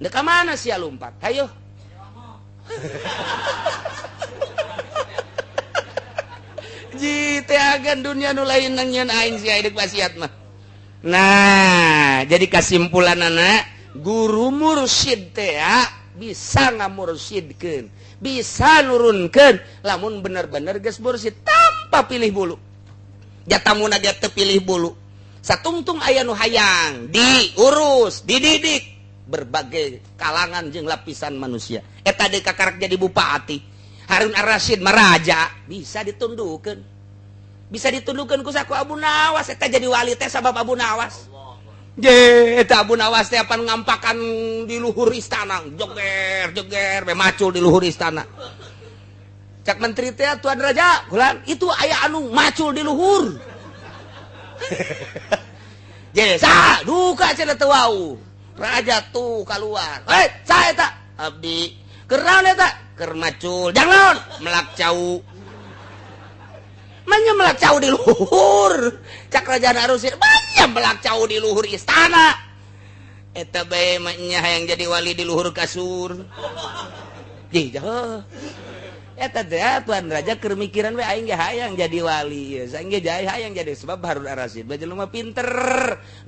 Deuk ka mana sia lumpat? Hayo. Ji teh agan dunia nu lain nang nyeun aing sia deuk maksiat mah. Nah, jadi kesimpulanana guru mursyid teh bisa ngamursyidkeun, bisa nurunkeun lamun bener-bener geus mursyid tanpa pilih bulu. Jatamuna dia teu pilih bulu. Satungtung aya nu hayang diurus, dididik berbagai kalangan jeung lapisan manusia. Eta deui kakarak jadi bupati, Harun Ar-Rasyid maraja bisa ditundukkeun. Bisa ditundukkeun ku saku Abu Nawas eta jadi wali teh sabab Abu Nawas. Je eta Abu Nawas teh apan ngampakan di luhur istana, joger be macul di luhur istana. cak menteri teh tuan raja ulan itu aya anu macul di luhur jesa duka cenah teu wau raja tuh keluar saya tak abdi keur naon eta keur macul jangan melak cau manya melak cau di luhur cak raja Arusin manya melak cau di luhur istana eta bae manya hayang jadi wali di luhur kasur jah eta teh tuan raja keur mikiran we aing ge hayang jadi wali ya aing ge hayang jadi sebab Harun Ar-Rasyid bae jelema pinter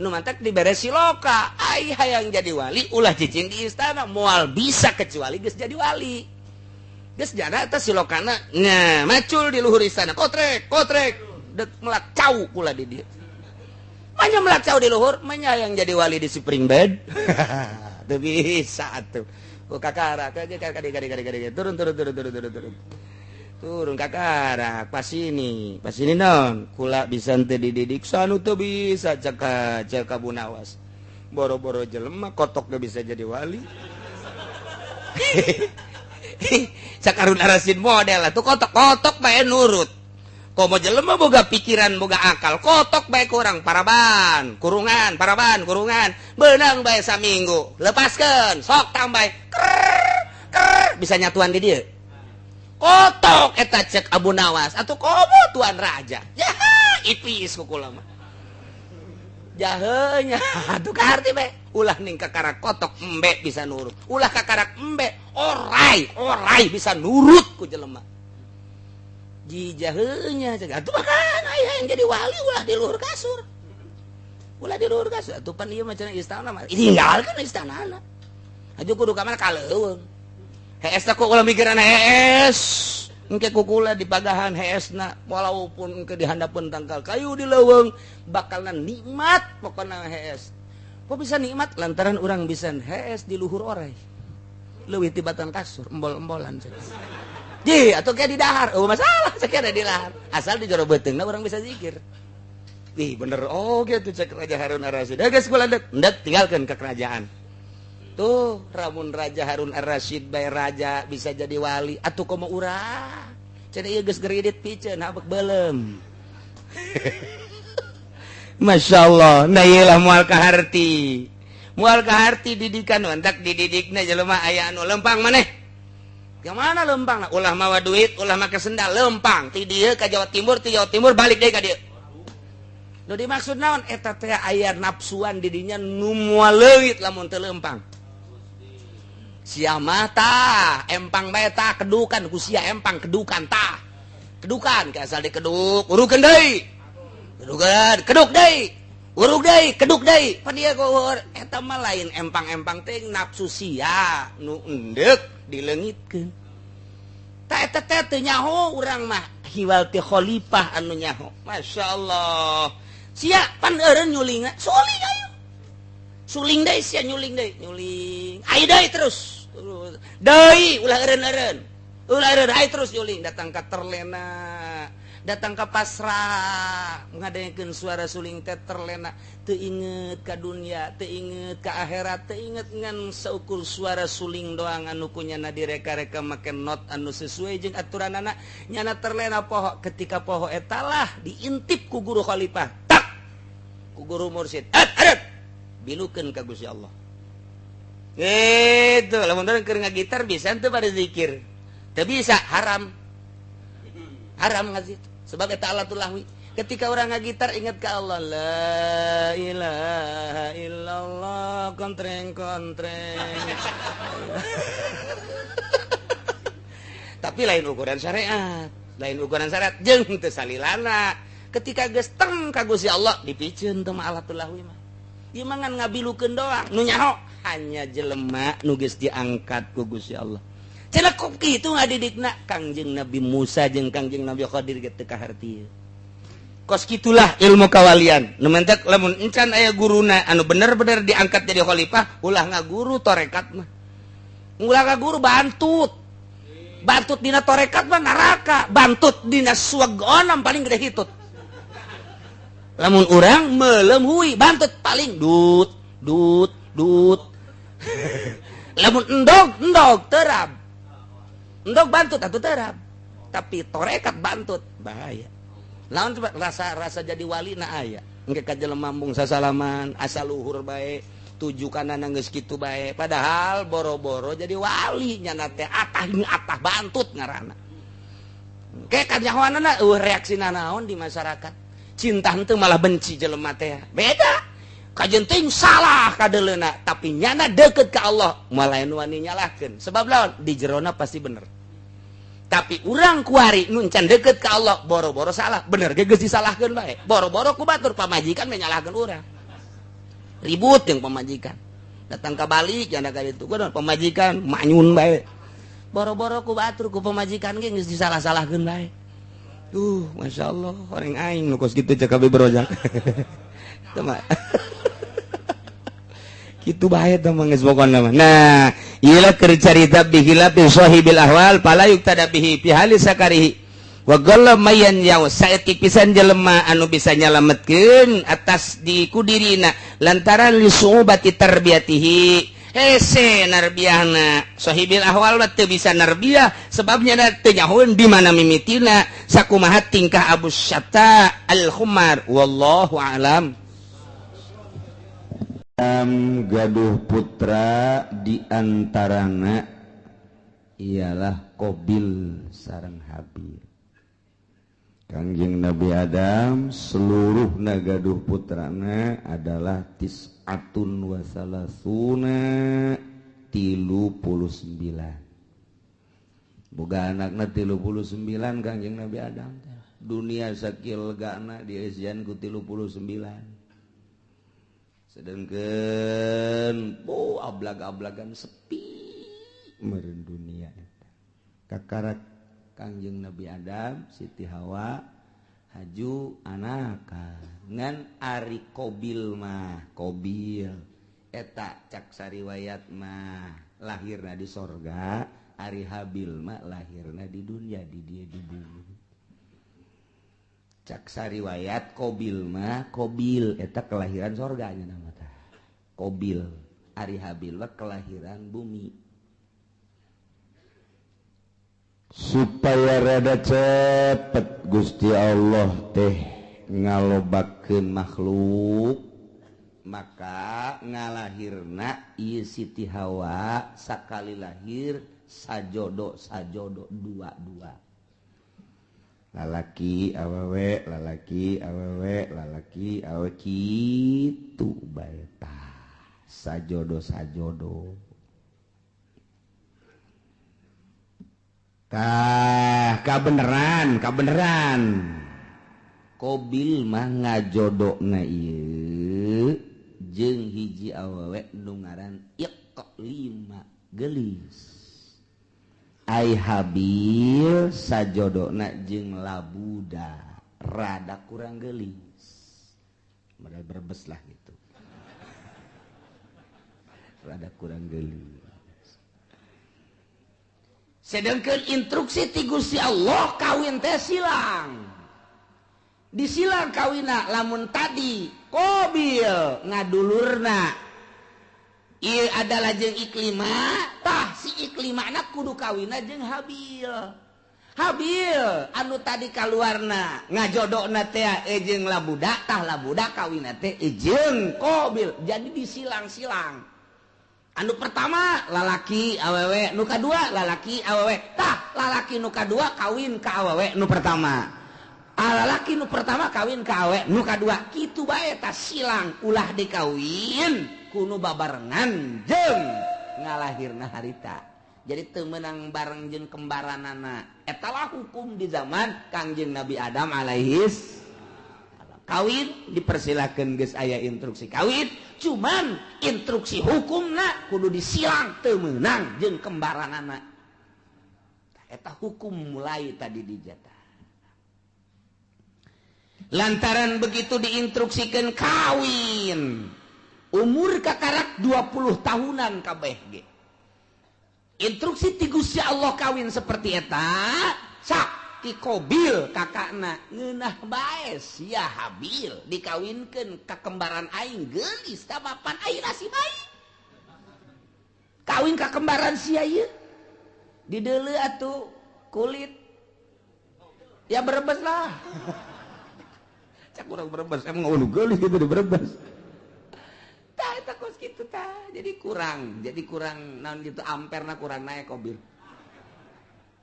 nu mantak dibere siloka aing hayang jadi wali ulah cicing di istana moal bisa kecuali geus jadi wali geus jana eta silokana nya macul di luhur istana kotrek dek melak cau pula di dieu manya melak cau di luhur manya hayang jadi wali di spring bed teu bisa atuh kakara turun kakara pas ini non kula bisa teu dididik sanu teu bisa cek Abu Nawas boro-boro jelema kotok gak bisa jadi wali cak Harun Ar-Rasyid model tuh kotok bae nurut komo jelema boga pikiran boga akal kotok bae kurang paraban kurungan benang bae saminggu lepaskeun sok tambah ker bisa nyatuan di dieu kotok eta cek Abu Nawas atuh komo tuan raja ya ipis ku kula mah jaheunya atuh kaharti bae ulah ning kakarak kotok embe bisa nurut ulah kakarak embe orai bisa nurut ku jelema jijaheunya cek atuh makan aya yang jadi wali ulah di luhur kasur atuh pan ieu mah cenah istana mah tinggalkeun istanana aju kudu ka mana kaleuweung hees teh ulah mikiran hees engke kukula di pagahan heesna walaupun engke dihandapeun tangkal kayu di leuweung bakalna nikmat pokona hees kok bisa nikmat lantaran urang bisa hees di luhur orai leuwih ti batan kasur embol-embolan cenah ji atau kayak di dahar masalah sekira di lahar asal di jero beteungna urang bisa zikir bener gitu cek Raja Harun Ar-Rasyid geus kula ndek tinggalkeun ke kerajaan tuh ramun Raja Harun Ar-Rasyid bae raja bisa jadi wali atuh komo urang cenah ieu geus geridit piceun habek beulem masyaallah nah ieu lah moal kaharti didikan entak dididikna jelema aya anu lempang maneh yang mana lempang ulah mawa duit ulah make sendal lempang ti dieu ka Jawa Timur balik deui ka dieu nu dimaksud naon eta teh aya nafsuan di dinya nu moal leuwit lamun teu lempang sia mah tah empang bae tah kedukan ku sia empang kedukan ke asal dikeduk urukeun deui keduk deui urug deui keduk deui pan dieu gohor eta mah lain empang-empang teh nafsu sia nu endek dileungitkeun ta eta teh teu nyaho urang mah hiwal ti khalifah anu nyaho masyaallah sia pan eureun nyuling suling deui sia nyuling ai deui terus deui ulah eureun ai terus nyuling datang ka terlena datang ke pasrah ngadaengkeun suara suling teh terlena teu inget ka dunya teu inget ka akhirat teu inget ngan saukur suara suling doang anu kunyana direka-reka make not anu sesuai jeung aturanana nyana terlena poho ketika poho eta lah diintip ku guru khalifah tak ku guru mursyid aret bilukeun ka Gusti Allah gitu lamun keur ngagitar bisa teu pada zikir teu bisa haram ngaji sebab eta alatul lahwi ketika orang ngagitar ingat ke Allah la ilaha illallah kontreng tapi lain ukuran syariat jeung teu salilana ketika geus teng ka Gusti Allah dipikeun teh alatul lahwi mah ieu mah ngan ngabilukeun doang nu nyaho hanya jelema nu geus diangkat ku Gusti Allah cenah kok kitu ngadidikna Kangjeng Nabi Musa jeung Kangjeng Nabi Khadir ge teu kaharti kos kitulah ilmu kawalian nu mentek lamun encan aya guruna anu bener-bener diangkat jadi khalifah ulah ngaguru torekat mah ulah ngaguru bantut dina torekat mah neraka bantut dina swarga paling gede hitut lamun urang meulem huy bantut paling dut lamun endog terab endog bantut atuh terab tapi torekat bantut bahaya. Lawan coba rasa jadi wali na aya engke ka jelema mambung sasalaman asal luhur bae tuju kanana geus kitu bae padahal boro-boro jadi wali nya teh atah bantut ngaranna. Engke kanyahoanna reaksina naon di masyarakat. Cinta henteu malah benci jelema teh. Beda. Kajenting salah kadeleuna tapi nyana deket ke Allah malah nu wani nyalahkeun. Sebab lawan di jerona pasti bener. Tapi urang kuari nu can deket ke Allah boro-boro salah, bener ge geus disalahkeun bae. Boro-boro ku batur pamajikan menyalahkeun urang. Ribut yang pamajikan. Datang ka balik janda ka ditu kudu pamajikan manyun bae. Boro-boro ku batur ku pamajikan ge geus disalah-salahkeun bae. Masyaallah orang aing nu kos kitu cek kabeh berojak. Teman. Kitu bae teh mah geus pokona mah. Nah, ieu keur carita bihilafi sahibil ahwal fala yuktada bihi fi hali sakarihi. Wa qalla mayan yaw saeutik pisan jelema anu bisa nyalametkeun atas di kudirina lantaran li su'ubati tarbiyatihi. Hese narbiyahna sahibil ahwal teu bisa narbiyah sebabnya teu nyahoeun di mana mimitina sakumaha tingkah Abu Syatta al-Khumar wallahu alam. Gaduh putra diantarana ialah Qabil sareng Habil. Kangjeng Nabi Adam seluruhna gaduh putrana adalah tis'atun wa salasuna 39. Boga anakna 39 Kangjeng Nabi Adam. Dunia sakil legana dieusian ku 39. Sedangkan ablag-ablagan sepi meureun dunia kakarak Kangjeng Nabi Adam Siti Hawa haju anaka ngan ari Qabil mah Qabil eta cak sariwayat mah lahirna di sorga ari Habil mah lahirna di dunia di dia di bumi. Cak sariwayat Qabil mah Qabil eta kelahiran sorganya nama tah Qabil ari Habil mah kelahiran bumi. Supaya rada cepet Gusti Allah teh ngalobakeun makhluk maka ngalahirna ieu Siti Hawa sakali lahir sajodo dua lalaki awewe lalaki awewe kitu bae tah sajodo kabeneran Qabil mah ngajodokna ieu jeung hiji awewe nu ngaran Iqlima gelis. Ai Habil sajodona jeung Labuda rada kurang gelis. Modal berbes lah gitu. Rada kurang gelis. Sedangkan instruksi ti Gusti Allah kawin teh silang. Disilang kawina lamun tadi Qabil ngadulurna ieu adalah jeung Iklima tah si Iklima anak kudu kawina jeung Habil anu tadi kaluarna ngajodokna teh jeung Labuda tah Labuda kawina teh jeung Qabil jadi disilang-silang. Anu pertama lalaki awewe nu kadua lalaki awewe tah lalaki nu kadua kawin ka awewe nu pertama lalaki nu pertama kawin ka awewe nu kadua kitu bae tah silang ulah dikawin kuno babarengan jeung ngalahirna harita jadi teu meunang bareng jeung kembaranana etalah hukum di zaman Kangjeng Nabi Adam alaihis kawin dipersilakeun geus aya instruksi kawin cuman instruksi hukumna kudu disilang teu meunang jeung kembaranana eta hukum mulai tadi dijatah lantaran begitu diinstruksikeun kawin umur kakarak 20 tahunan kabeh ge. Instruksi ti Gusti Allah kawin seperti eta, sak ti Qabil kakakna ngeunah bae sia Habil dikawinkeun ka kembaran aing geulis ka papan aing nasib aing. Kawin ka kembaran sia ieu. Dideuleu atuh kulit Ya Brebes lah. Cak kurang Brebes, emang ulu geulis gitu di Brebes. Tah eta kos kitu tah. Jadi kurang naon gitu amperna kurang naik mobil.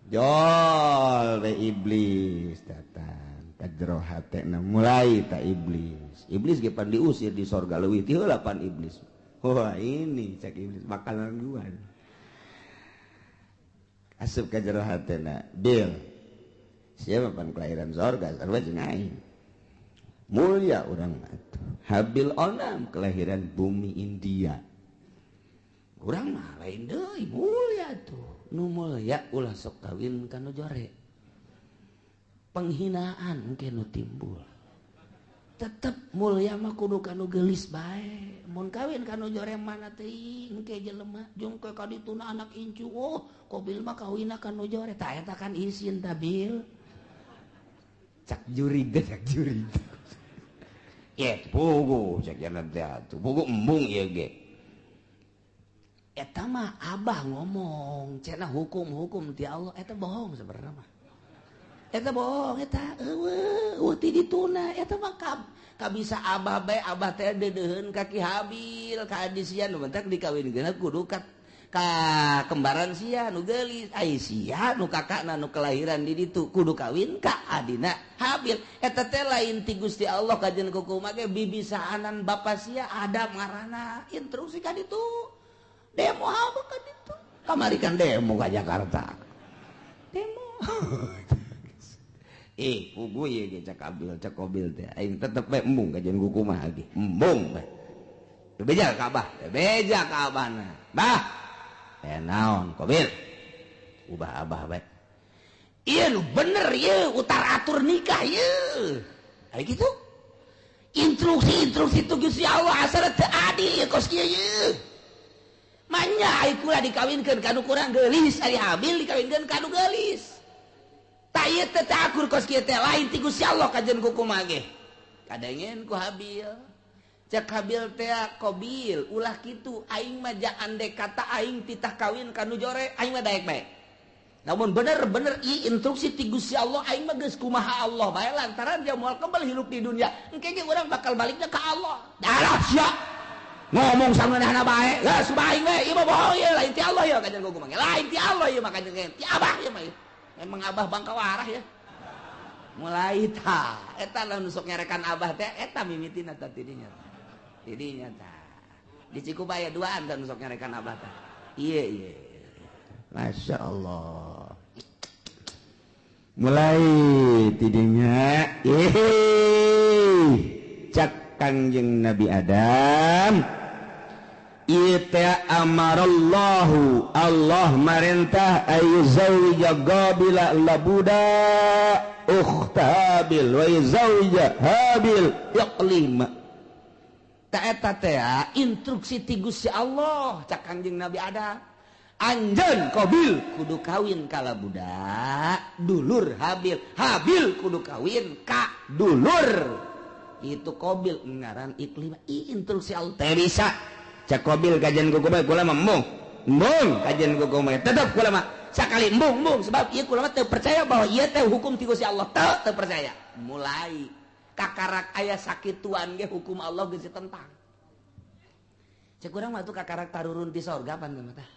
Jol we iblis datang ka jero hatena mulai ta iblis. Iblis ge pan diusir di sorga leuwih ti heula pan iblis. Wah ini cak iblis bakalan gua. Asup ka jero hatena, Bil. Siapa pan kelahiran sorga sarua jeung aing. Mulia urang atuh. Habil onam kelahiran bumi India. Urang mah lain deui mulia tuh. Nu mulia ulah sok kawin ka nu jore. Penghinaan engke nu timbul. Tetep mulia mah kudu ka nu geulis bae. Mun kawin ka nu jore mana teuing engke jelema jeung ka dituna anak incu. Oh, kobil mah kawinna ka nu jore. Tah eta kan isin tah Bil. Cak juri. Ya pugu cak jalan teh atuh. Pugu embung ieu ge. Eta mah abah ngomong, cenah hukum ti Allah eta bohong sebenarnya mah. Eta bohong eta eueuh ti dituna eta mah kabisa abah bae abah teh deudeuheun ka Ki Habil ka adisian nu mentak dikawinkeun kudu ka kembaran sia nu geulis ai sia nu kakakna nu kelahiran di ditu kudu kawin ka adina Habil eta teh lain ti Gusti Allah kajeun kumaha ge bibisaanan bapa sia Adam ngaranna instruksi ka ditu. Demo apa kan itu? Kamari kan demo ke Jakarta. Demo. Pugu ye ge cak Kobil teh. Aing tetep bae embung kajian ku kumaha ge. Embung bae. Beja ka abahna. Bah. Naon Kobil? Ubah abah bae. Ieu nu bener ieu utar atur nikah ieu. Ari kitu. Instruksi itu Gusti Allah asal teu adil ye kos kieu ieu. Manya aikula dikawinkeun kanu kurang geulis ari Habil dikawinkeun kanu geulis. Ta ieu teh akur kos kieu teh lain ti Gusti Allah kajeun ku kumaha ge. Kadengen ku Habil. Cek Habil teh Qabil ulah kitu aing mah ja ande kata aing titah kawin kanu jore aing mah daek bae. Namun bener-bener ieu instruksi ti Gusti Allah aing mah geus kumaha Allah bae lantaran dia moal kembali hidup di dunia. Engke ge urang bakal balikna ka Allah. Darah sia. Ngomong sangeunahna bae, geus baing we, ieu mah bohong ieu, lain ti Allah ieu kajen ku kumaha. Lain ti Allah ieu mah kajen ti Abah ieu mah. Memang Abah bangka warah ya. Mulai tah, eta lamun sok nyerekan Abah teh eta mimitina tah tidinya. Tidinya tah. Di Cikubaya duaan tah sok nyerekan Abah tah. Ieu. Masya Allah. Mulai tidinya, cak Kangjeng Nabi Adam ita amarallahu Allah marintah ayuzawija Qabila labuda ukhtabil wa yuzawija Habil yaqlima ta eta teh instruksi ti Gusti Allah cak Kangjeng Nabi Adam anjeun Qabil kudu kawin ka labuda dulur Habil kudu kawin ka dulur itu Qabil ngaran iklim instruksi Allah teh bisa cak Qabil kajian ku kumaha kula mah embung kajian ku kumaha tetep kula mah sakali embung sebab ieu kula mah teu percaya bahwa ieu teh hukum ti Gusti Allah teu percaya mulai kakarak aya sakituan ge hukum Allah geus ditentang cek urang mah tuh kakarak tarurun di sorga pan mah tah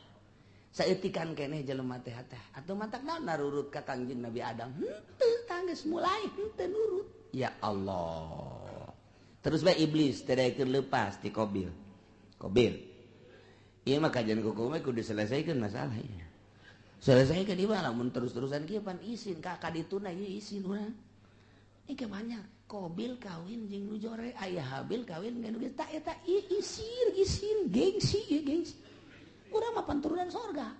saeutikan keneh jelema teh atuh mantak naon narurut ka Kangjeng Nabi Adam henteu tanggeus mulai henteu nurut ya Allah terus bae iblis tadaikeun leupas ti Qabil ieu mah kajian kuku mah kudu selesaikeun masalah ieu selesaikeun ieu mah lamun terus-terusan kieu pan isin ka kadituna ieu isin urang engke banyak Qabil kawin jeung nu jore aya Habil kawin jeung nu geus tah eta isin gengsi ieu gengsi urang mah panturunan sorga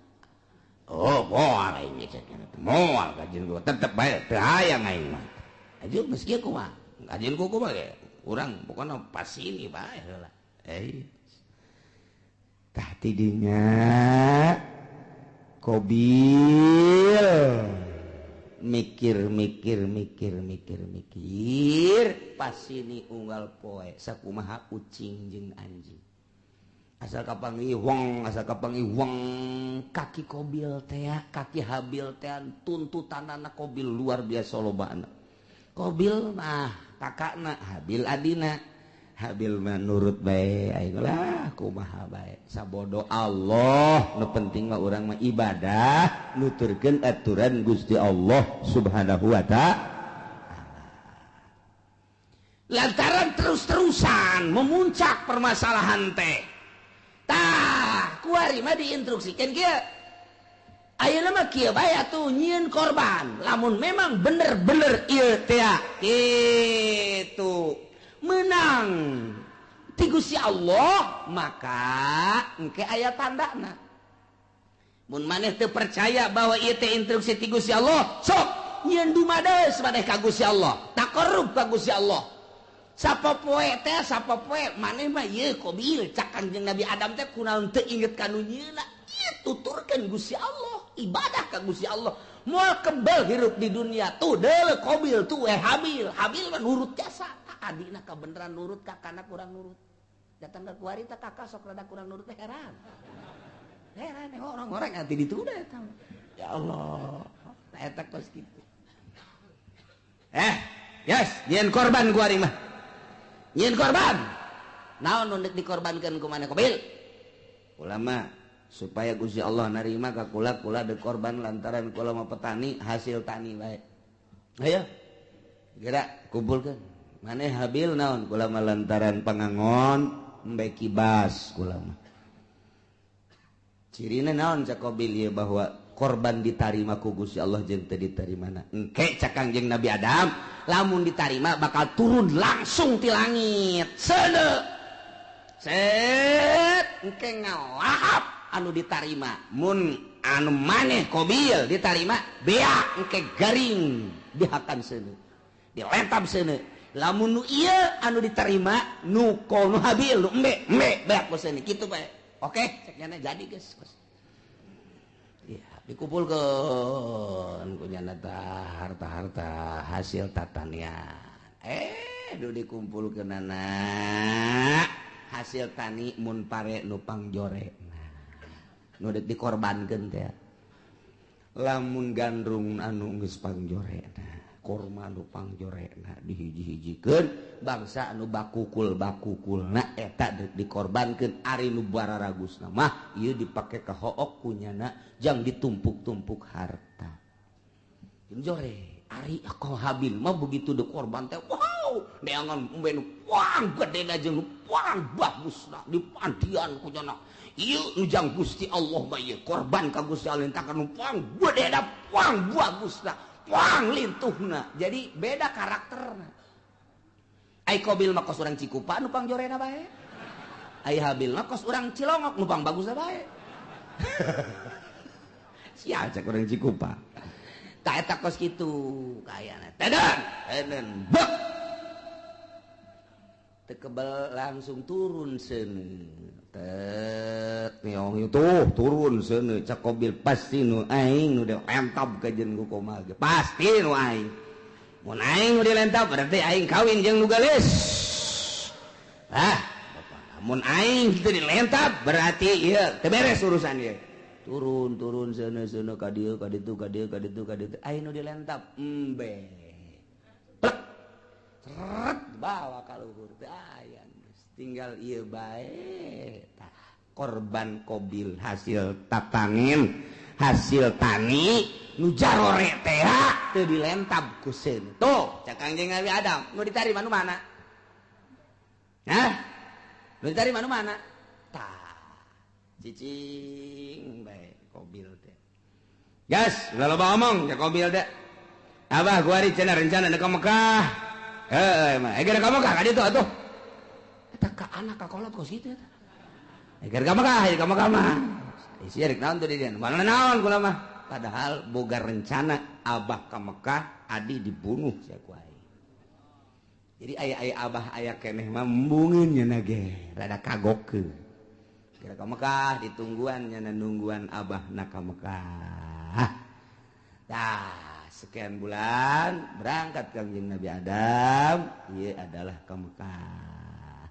oh moal aing cek moal kajian kuku tetep bae teu hayang aing mah ajeun geus kieu kumaha kajian kuku mah ge urang pokona pas ini bae heula tah tidinya Qabil mikir pas ini unggal poe sakumaha ucing jeung anjing asal kapangi wong kaki Qabil teh kaki Habil teh tuntutanana Qabil luar biasa lobana. Qabil mah kakakna Habil adina. Habil mah nurut bae aing lah kumaha bae sabodo Allah nu penting mah urang mah ibadah nuturkeun aturan Gusti Allah Subhanahu wa ta'ala. Lantaran terus-terusan memuncak permasalahan teh tah kuari mah diinstruksikeun kieu ayeuna mah kieu bae atuh nyieun korban lamun memang bener-bener ieu teh kitu menang ti Gusti Allah maka engke aya tandana. Mun maneh teu percaya bahwa ieu teh instruksi ti Gusti Allah sok nyieun dumadeus maneh ka Gusti Allah taqarrub ka Gusti Allah. Sapopoe teh sapopoe maneh mah ieu Qabil cak Kanjeng Nabi Adam teh kunaon teu inget kanu nyieunna ieu tuturkeun Gusti Allah ibadah ka Gusti Allah moal kebal hirup di dunia tuh deuleu Qabil tuh Habil mah nurut jasa adina kabeneran nurut kakana kurang nurut datang ke kuari teh kakak sok rada kurang nurut teh heran orang-orang ati dituda eta ya Allah eta kos kitu yes nyieun korban kuari mah nyieun korban naon nu dikorbankeun ku maneh Qabil ulama supaya Gusti Allah narima ka kula deuk korban lantaran kula mah petani hasil tani bae ayo geura kumpulkeun maneh Habil naon kula mah lantaran pangangon embe kibas kula mah cirina naon cak Qabil ieu bahwa korban ditarima ku Gusti Allah jeung teu ditarimana engke cak Kangjeng Nabi Adam lamun ditarima bakal turun langsung ti langit seuneu set engke ngalahap anu ditarima mun anu maneh Qabil ditarima bea engke garing dihakan seuneu dilentab seuneu lamun nu ieu anu ditarima nu kono Habil nu embe beak seuneu kitu bae oke cek nyana jadi geus ya dikumpulkeun ku nyana harta-harta hasil tatanian nu dikumpulkeunana hasil tani mun pare nu pangjore nu dikorbankeun teh lamun gandrung anu geus pangjorena korma anu pangjorena dihiji-hijikeun bangsa anu bakukulna eta dikorbankeun ari nu bararagusna mah ieu dipake ka hook kunyana jang ditumpuk-tumpuk harta njore ari ka Habil mah begitu dikorban teh wow neangan umbe nu puang gedena jeung nu puang bagusna dipandian kunyana ieu nu jang Gusti Allah mah ieu korban ka Gusti Allah entakan nu puang gedena puang bagusna puang lintuhna jadi beda karakterna ai Qabil mah kos urang Cikupa nu pangjorena bae ai Habil mah kos urang Cilongok nu pang bagusna bae sia cek urang Cikupa tah eta kos kitu kayana teden bek teu kebal langsung turun seuneu tet neong itu turun seuneu cak Qabil pasti nu aing nu dilentab ka jeung ku komal ge pasti nu aing mun aing nu dilentab berarti aing kawin jeung nu gelis mun aing kitu dilentab berarti ieu teu beres urusan ieu turun seuneu ka dieu ka ditu aing nu dilentab embe plek seret bawa ka luhur teh aya tinggal ieu bae korban Qabil hasil tatangin hasil tani nu jarore teh teu dilentab ku seuneu tuh cak Kangjeng Nabi Adam nu ditarima nu mana nu ditarima nu mana tah cicing bae Qabil teh gas ulah loba omong cak Qabil teh abah kuari cenah rencana ka Mekah mah eger ka Mekah ka ditu atuh eta ka anak ka kolot kos kitu eta eger ka Mekah mah isi rek naon tuh di dieu mana naon kula mah padahal boga rencana abah ka Mekah adi dibunuh sia ku aing jadi aya abah aya keneh mah embungeun nya ge rada kagokeun kira ka Mekah ditungguan nya nungguan abah na ka Mekah tah sekian bulan berangkat Kangjeng Nabi Adam ieu adalah ka Mekah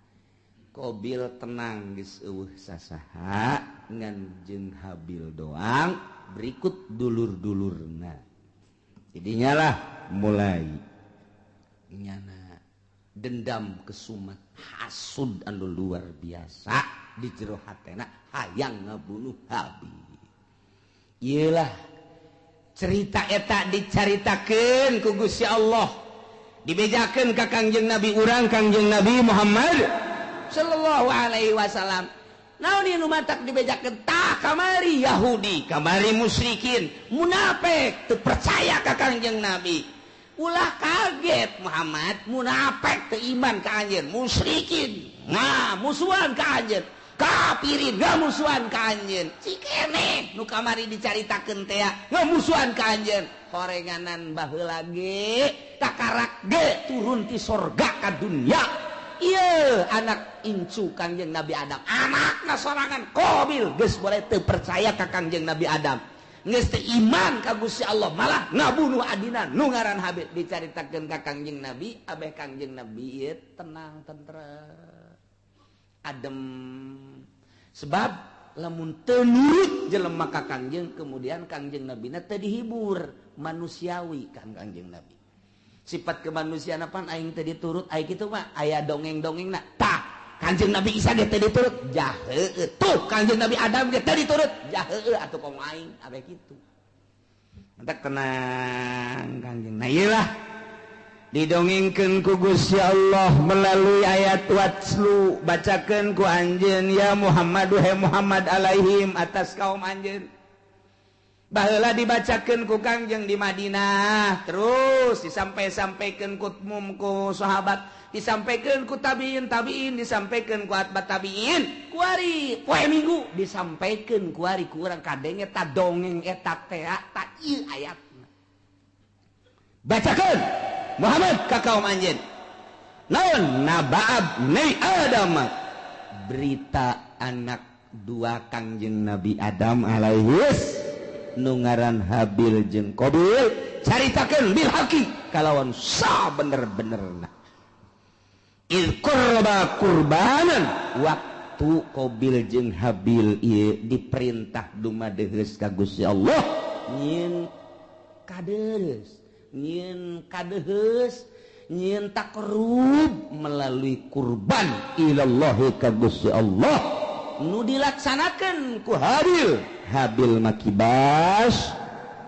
Qabil tenang geus eueuh sasaha ngan jeung Habil doang berikut dulur-dulurna. Jadinya lah mulai nyana dendam kesumat hasud anu luar biasa di jero hatena hayang ngabunuh Habil. Ieu lah cerita eta dicaritakeun ku Gusti Allah, dibejakeun ka Kangjeng Nabi urang Kangjeng Nabi Muhammad sallallahu alaihi wasallam. Naon ieu nu matak dibejakeun tah kamari Yahudi, kamari musyrikin, munafik teu percaya ka Kangjeng Nabi. Ulah kaget Muhammad, munafik teu iman ka anjeun, musyrikin musuhan ka anjeun, kafirin musuhan ka anjeun. Cikene nu kamari dicaritakeun teh musuhan ka anjeun. Horenganan baheula ge takarak ge turun ti sorga ka dunya. Ieu anak incu Kangjeng Nabi Adam, anakna sorangan Qabil geus boleh teu percaya ka Kangjeng Nabi Adam, geus teu iman ka Gusti Allah, malah ngabunuh adina nu ngaran Habil. Dicaritakeun ka Kangjeng Nabi, abeh Kangjeng Nabi ieu tenang tentrem adem, sebab lamun teu nurut jelema ka Kangjeng, kemudian Kangjeng Nabi na teu dihibur, manusiawi kan Kangjeng Nabi. Sifat kemanusiaan apaan aing teu diturut, aing kitu mah aya dongeng-dongengna. Tah, Kangjeng Nabi Isa ge teu diturut, jah heueuh. Tuh, Kangjeng Nabi Adam ge teu diturut, jah heueuh atuh kong aing abeh kitu. Entek tenang Kangjeng. Nah ieu lah didongengkeun ku Gusti Allah melalui ayat watslu, bacakeun ku anjeun ya Muhammad, wahai Muhammad alaihim atas kaum anjeun. Baheula dibacakeun ku Kangjeng di Madinah, terus disampai-sampaikeun ku sahabat, disampaikeun ku tabiin, disampaikeun ku atbat tabiin, ku ari poe Minggu disampaikeun ku ari ku urang kadeng eta dongeng eta teh ta ieu ayatna. Bacakeun Muhammad ka kaum anjeun. Naon naba'ab ni Adam, berita anak dua Kangjeng Nabi Adam alaihis nu ngaran Habil jeung Qabil, caritakeun bil haqi kalawan sabener-benerna. Il qurba qurbanan, waktu Qabil jeung Habil ieu diperintah dumadeheus ka Gusti Allah nyieun kadeheus nyieun takrub melalui kurban ilallahi ka Gusti Allah nu dilaksanakeun ku Habil makibas,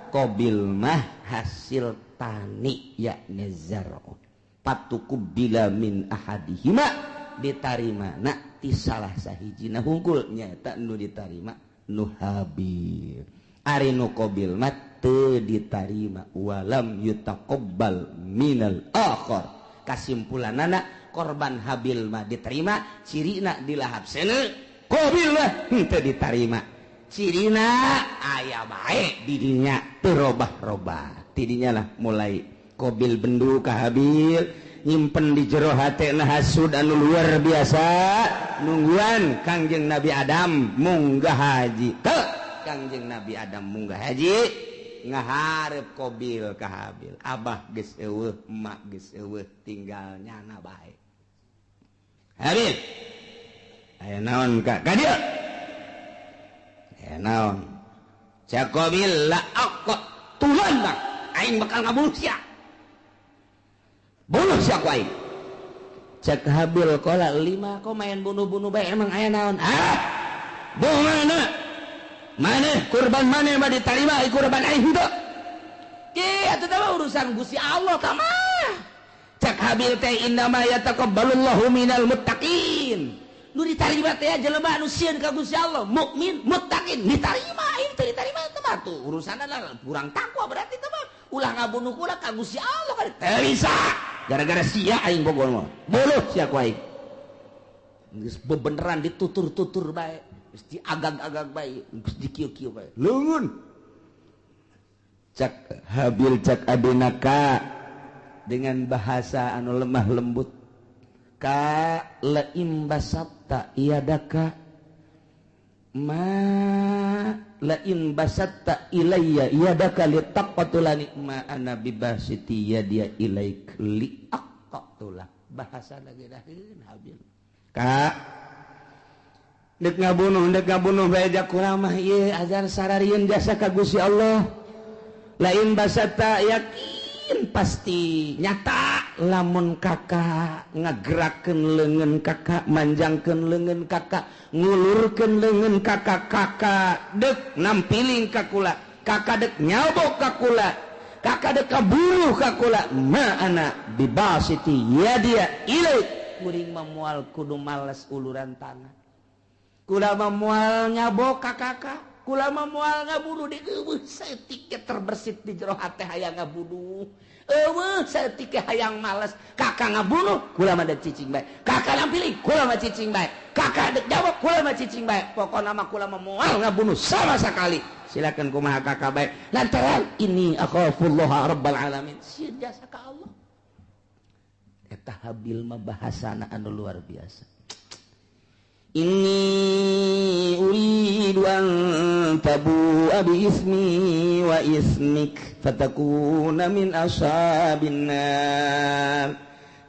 Qabil mah hasil tani yakni zar'un. Patukubila min ahadihima, ditarimana ti salah sahijina hungkul nyata nu ditarima nu Habil. Ari nu Qabil mah teu ditarima, walam yutaqabbal minal akhar. Kasimpulanana korban Habil mah diterima, cirina dilahap seuneu, Qabil mah teu ditarima. Cirina aya bae didinya terobah-robah. Tidinya lah mulai Qabil bendu ka Habil, nyimpen di jero hatena hasud anu luar biasa, nungguan Kangjeng Nabi Adam munggah haji. Teu Kangjeng Nabi Adam munggah haji, ngaharep Qabil ka Habil. Abah geus eueuh, emak geus eueuh, tinggal nyana bae. Habil, aya naon ka dieu? Naon cak Qabil la aqqa tulan bang aing bakal ngabunuh sia, bunuh sia ku aing. Cak Habil qala 5 kok main bunuh-bunuh bae, emang aya naon? Mana kurban mana mah ditarima kurban aing henteu ki atuh teh urusan Gusti Allah tah mah. Cak Habil teh innama yataqabbalullahu minal muttaqin, nu ditarima teh jelema anu sieun ka Gusti Allah, mukmin muttaqin ditarima, ieu teu ditarima teh mah tuh urusanna kurang takwa berarti teh mah ulah ngabunuh kula ka Gusti Allah kan teu bisa. Gara-gara sia aing bogoh mah boluh sia ku aing, geus bebeneran ditutur-tutur bae, geus diagag-agag bae, geus dikieu-kieu bae leungeun. Cak Habil cak adenaka dengan bahasa anu lemah lembut, ka laim basatta iyadaka ma lain basatta ilayya iyadaka litaqatulani ma ana bibasiti yadiya ilaik liaqatulak. Bahasa lagi daheun Habil Kak dek ngabunuh bae jakuramah ieu azan sararieun jasa ka Gusti Allah lain basata yakin pasti nyata lamun kakak ngagerakeun leungeun kakak manjangkeun leungeun kakak ngulurkeun leungeun kakak dek nampiling ka kula kakak dek nyabok ka kula kakak dek kabunuh ka kula ma ana bibasiti yadia ilaik kuring memual kudu males uluran tangan kula memual nyabok ka kakak kula memual ngabunuh di eueuh saeutik terbersit di jero hate hayang ngabunuh eueuh saeutik hayang males kakak ngabunuh kula mah dek cicing bae kakak nampilih kula mah cicing bae kakak dek jawab kula mah cicing bae pokona mah kula memual ngabunuh sama sekali silakan kumaha kakak bae lantaran ini akhafullah rabbal alamin sieun jasa ka Allah eta habil mah bahasana anu luar biasa inni uridu an tabu'a bi ismi wa ismik fatakuna min ashabin nar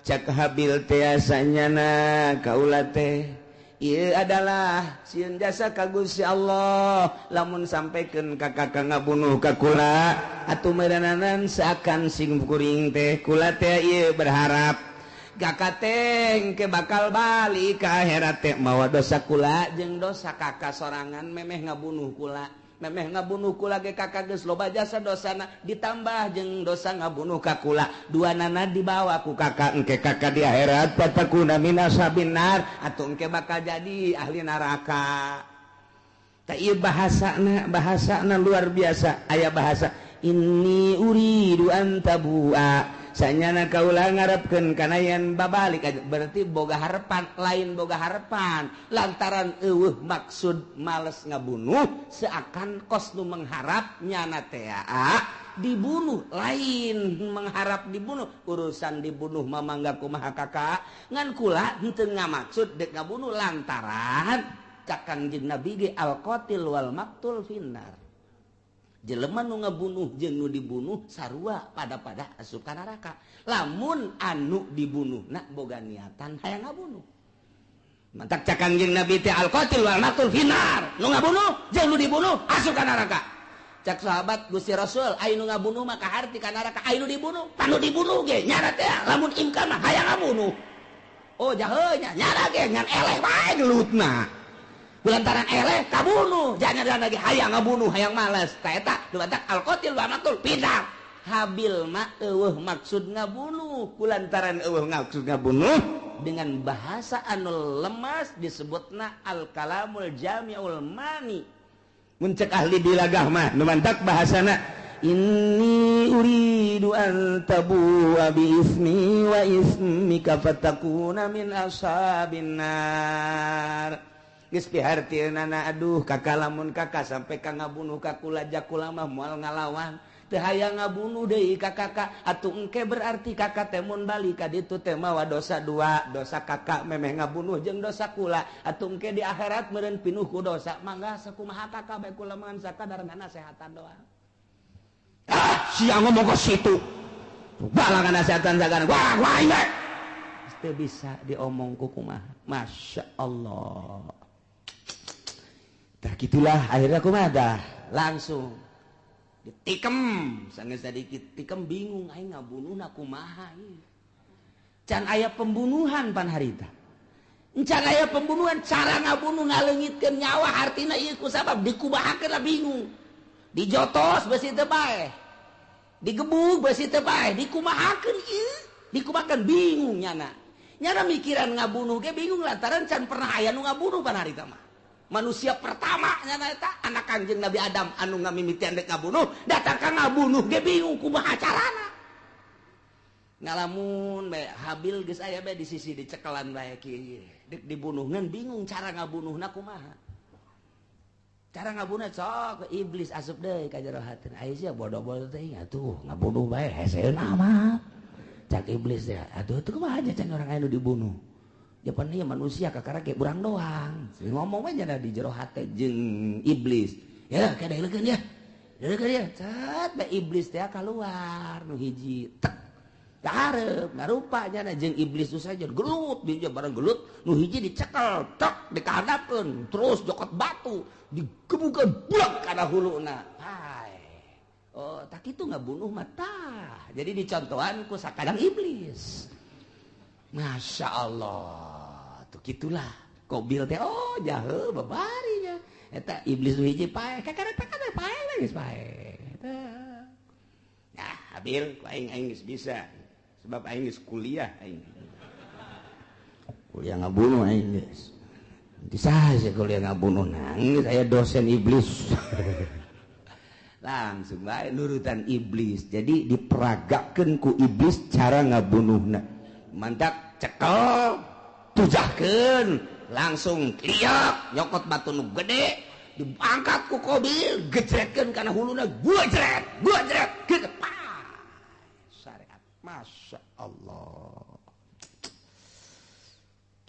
cak habil teh asanyana kaula teh ieu adalah sieun jasa ka Gusti Allah lamun sampekeun ka kakak ngabunuh ka kula atuh meureunanan seakan sing kuring teh kula teh ieu berharap kakak teh ke bakal balik ke akhirat teh mawa dosa kula jeung dosa kakak sorangan memeh ngabunuh kula ge kakak geus loba jasa dosana ditambah jeung dosa ngabunuh ka kula duanana dibawa ku kakak engke kakak di akhirat fatakuna min ashabin nar atuh engke bakal jadi ahli neraka ta ieu bahasana luar biasa aya bahasa inni uridu an tabu'a sanyana kaula ngarepkeun kana yen babalik berarti boga harepan lain boga harepan lantaran eueuh maksud males ngabunuh seakan kos nu mengharap nyana teh dibunuh lain mengharap dibunuh urusan dibunuh mah mangga kumaha kakak ngan kula henteu ngamaksud dek ngabunuh lantaran cak Kangjeng Nabi ge al-qatil wal maqtul finnar jelema nu ngabunuh jeung nu dibunuh sarua pada asup ka neraka lamun anu dibunuhna boga niatan hayang ngabunuh mantak cak Kangjeng Nabi teh al-qatil wal maqtul finnar nu ngabunuh jeung nu dibunuh asup ka neraka cak sahabat Gusti Rasul aya nu ngabunuh mah kaharti ka neraka aya nu dibunuh panu dibunuh ge nyana teh lamun imkan mah hayang ngabunuh oh jaheuh nya nyana ge ngan eleh bae gelutna lantaran eleh kabunuh jangan lagi hayang ngabunuh hayang males eta dumadak al-qatil wa maqtul pindah habil mah eueuh maksud ngabunuh kulantaran eueuh maksud ngabunuh dengan bahasa anu lemas disebutna al-kalamul jami'ul mani mun cek ahli dilagah mah nu mantak bahasana inni uridu an tabu'a bi ismi wa ismika fatakuna min ashabin nar geus pihartieunana aduh kakak lamun kakak sampai ka ngabunuh ka kula jakula mah moal ngalawan teu hayang ngabunuh deui ka kakak atuh engke berarti kakak teh mun balik ka ditu teh mawa dosa dua dosa kakak memeh ngabunuh jeung dosa kula atuh engke di akhirat meureun pinuh ku dosa mangga sakumaha kakak bae kula mangan sakadarana nasehatan doang siang ngomong ke situ balangan nasehatan sakadarana wah ini teu bisa diomong ku kumaha masya Allah. Tah gitulah akhirnya kumaha dah langsung ditikem sanggeus sadikit tikem bingung aing ngabunuhna kumaha ieu can aya pembunuhan pan harita can aya pembunuhan cara ngabunuh ngaleungitkeun nyawa artina ieu ku sabab dikumahakeun lah bingung dijotos beusi teu bae digebug beusi teu bae dikumahakeun ieu dikumahakeun bingung nyana mikiran ngabunuh ge bingung lantaran can pernah aya nu ngabunuh pan harita mah manusia pertama nyana eta anak Kangjeng Nabi Adam anu ngamimitian dek ngabunuh datang ka ngabunuh ge bingung kumaha carana ngalamun bae habil geus aya bae di sisi dicekelan bae kieu dek dibunuhkeun bingung cara ngabunuhna kumaha cara ngabunuhna sok iblis asup deui ka jero hateun aya sia bodoh-bodoh teh atuh ngabunuh bae heseuna mah cak iblis ya aduh itu kumaha aja can orang anu dibunuh Japan ieu manusia kakara ge urang doang ngomong aja di jero hate jeung iblis ya kadeulekeun ya deulekeun ya cat bae iblis teh keluar nu hiji tek Darep rupanya jeung iblis itu saja gelut dia bareng gelut nu hiji dicekel tek dikahadapkeun terus jokot batu digebukeun blek kana huluna oh tak kitu ngabunuh mata jadi dicontohan ku sakadang iblis Masya Allah tuh gitulah Qabil teh oh jahe babarinya eta iblis nu hiji pae kakana pae geus pae nah Habil ku aing geus bisa sebab aing geus kuliah aing kuliah ngabunuh aing geus disaha kuliah ngabunuh nangis aya dosen iblis langsung bae nurutan iblis jadi diperagakeun ku iblis cara ngabunuhna mantak cekel tujahkeun langsung liak nyokot batu nu gede diangkat ku Qabil gejretkeun kana huluna gua jret gitu Masya Allah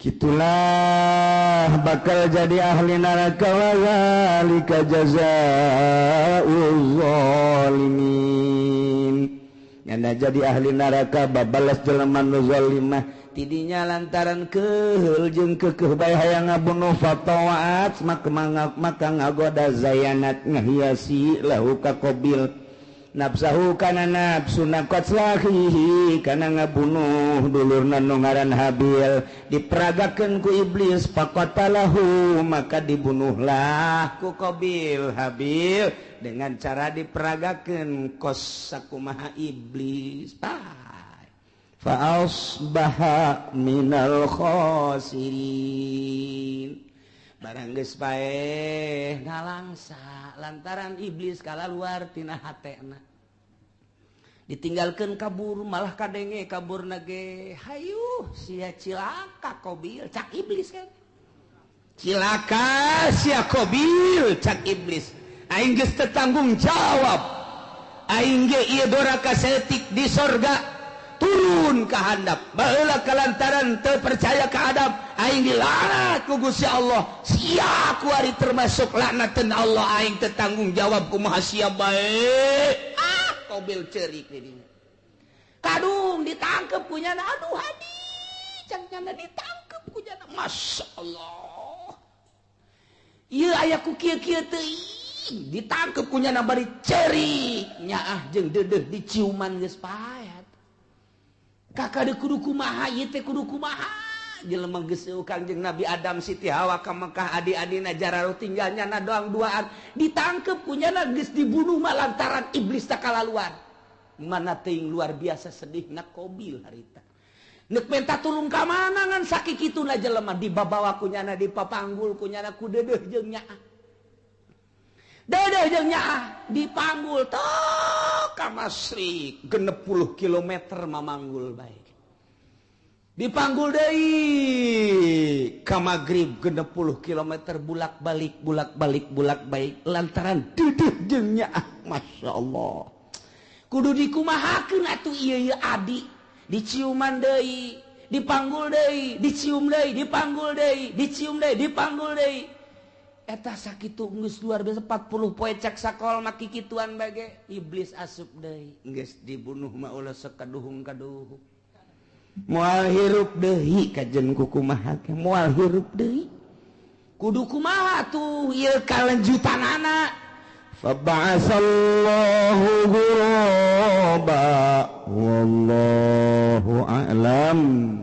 gitulah bakal jadi ahli neraka wa zalika jazaa'uz zalimin nyana jadi ahli neraka babalas jelema nu zalimah tidinya lantaran keheul jeung keukeuh bae hayang ngabunuh fatawaat maka ngagoda zayanat ngahiasi lahu ka Qabil nafsahu kana nafsu naqatslahi kana ngabunuh dulurna nu ngaran Habil diperagakeun ku iblis faqatalahu maka dibunuhlah ku Qabil Habil dengan cara diperagakeun kos sakumaha iblis fa asbaha minal khasirin barang geus bae ngalangsa lantaran iblis kalaluar tina hatena ditinggalkeun kabur malah kadenge kaburna ge hayu sia cilaka Qabil cak iblis kan cilaka sia Qabil cak iblis aing geus teu tanggung jawab aing ge ieu doraka setik di sorga turun ke handap baheula kalantaran teu percaya ka adab aing dilaknat ku Gusti Allah sia ku ari termasuk laknateun Allah aing teu tanggung jawab kumaha sia bae Qabil ceurik di dinya kadung ditangkep ku nyana aduh hadi can nyana ditangkep ku nyana masyaallah ieu aya ku kieu-kieu teuing ditangkep ku nyana bari ceurik nyaah jeung deudeuh diciuman geus pae kakak de kudu kumaha ieu teh kudu kumaha jelema geus Kangjeng Nabi Adam Siti Hawa ka Mekah adi-adina jararuh tinggalnya na doang duaan ditangkep kunyana geus dibunuh lantaran iblis tak kalaluan mana teuing luar biasa sedihna Qabil harita neuk menta tulung ka mana ngan sakikituna jelema dibabawa kunyana dipapanggul kunyana ku deudeuh jeung nyaah dedeh jeung nyaah dipanggul tok ka Masrik 60 kilometer mamanggul bae dipanggul deui ka Magrib 60 kilometer bulak-balik lantaran deudeuh jeung nyaah masyaallah kudu dikumahakeun atuh ieu adi diciuman deui dipanggul deui dicium deui dipanggul deui dicium deui dipanggul deui eta sakitu geus luar biasa 40 poe cek sakol maki kituan bage iblis asup deui geus dibunuh mah ulah sakaduhung-kaduhung moal hirup deui kajen kumaha ke moal hirup deui kudu kumaha tuh ieu kalanjutanana fa ba'asallahu ghuraba wallahu a'lam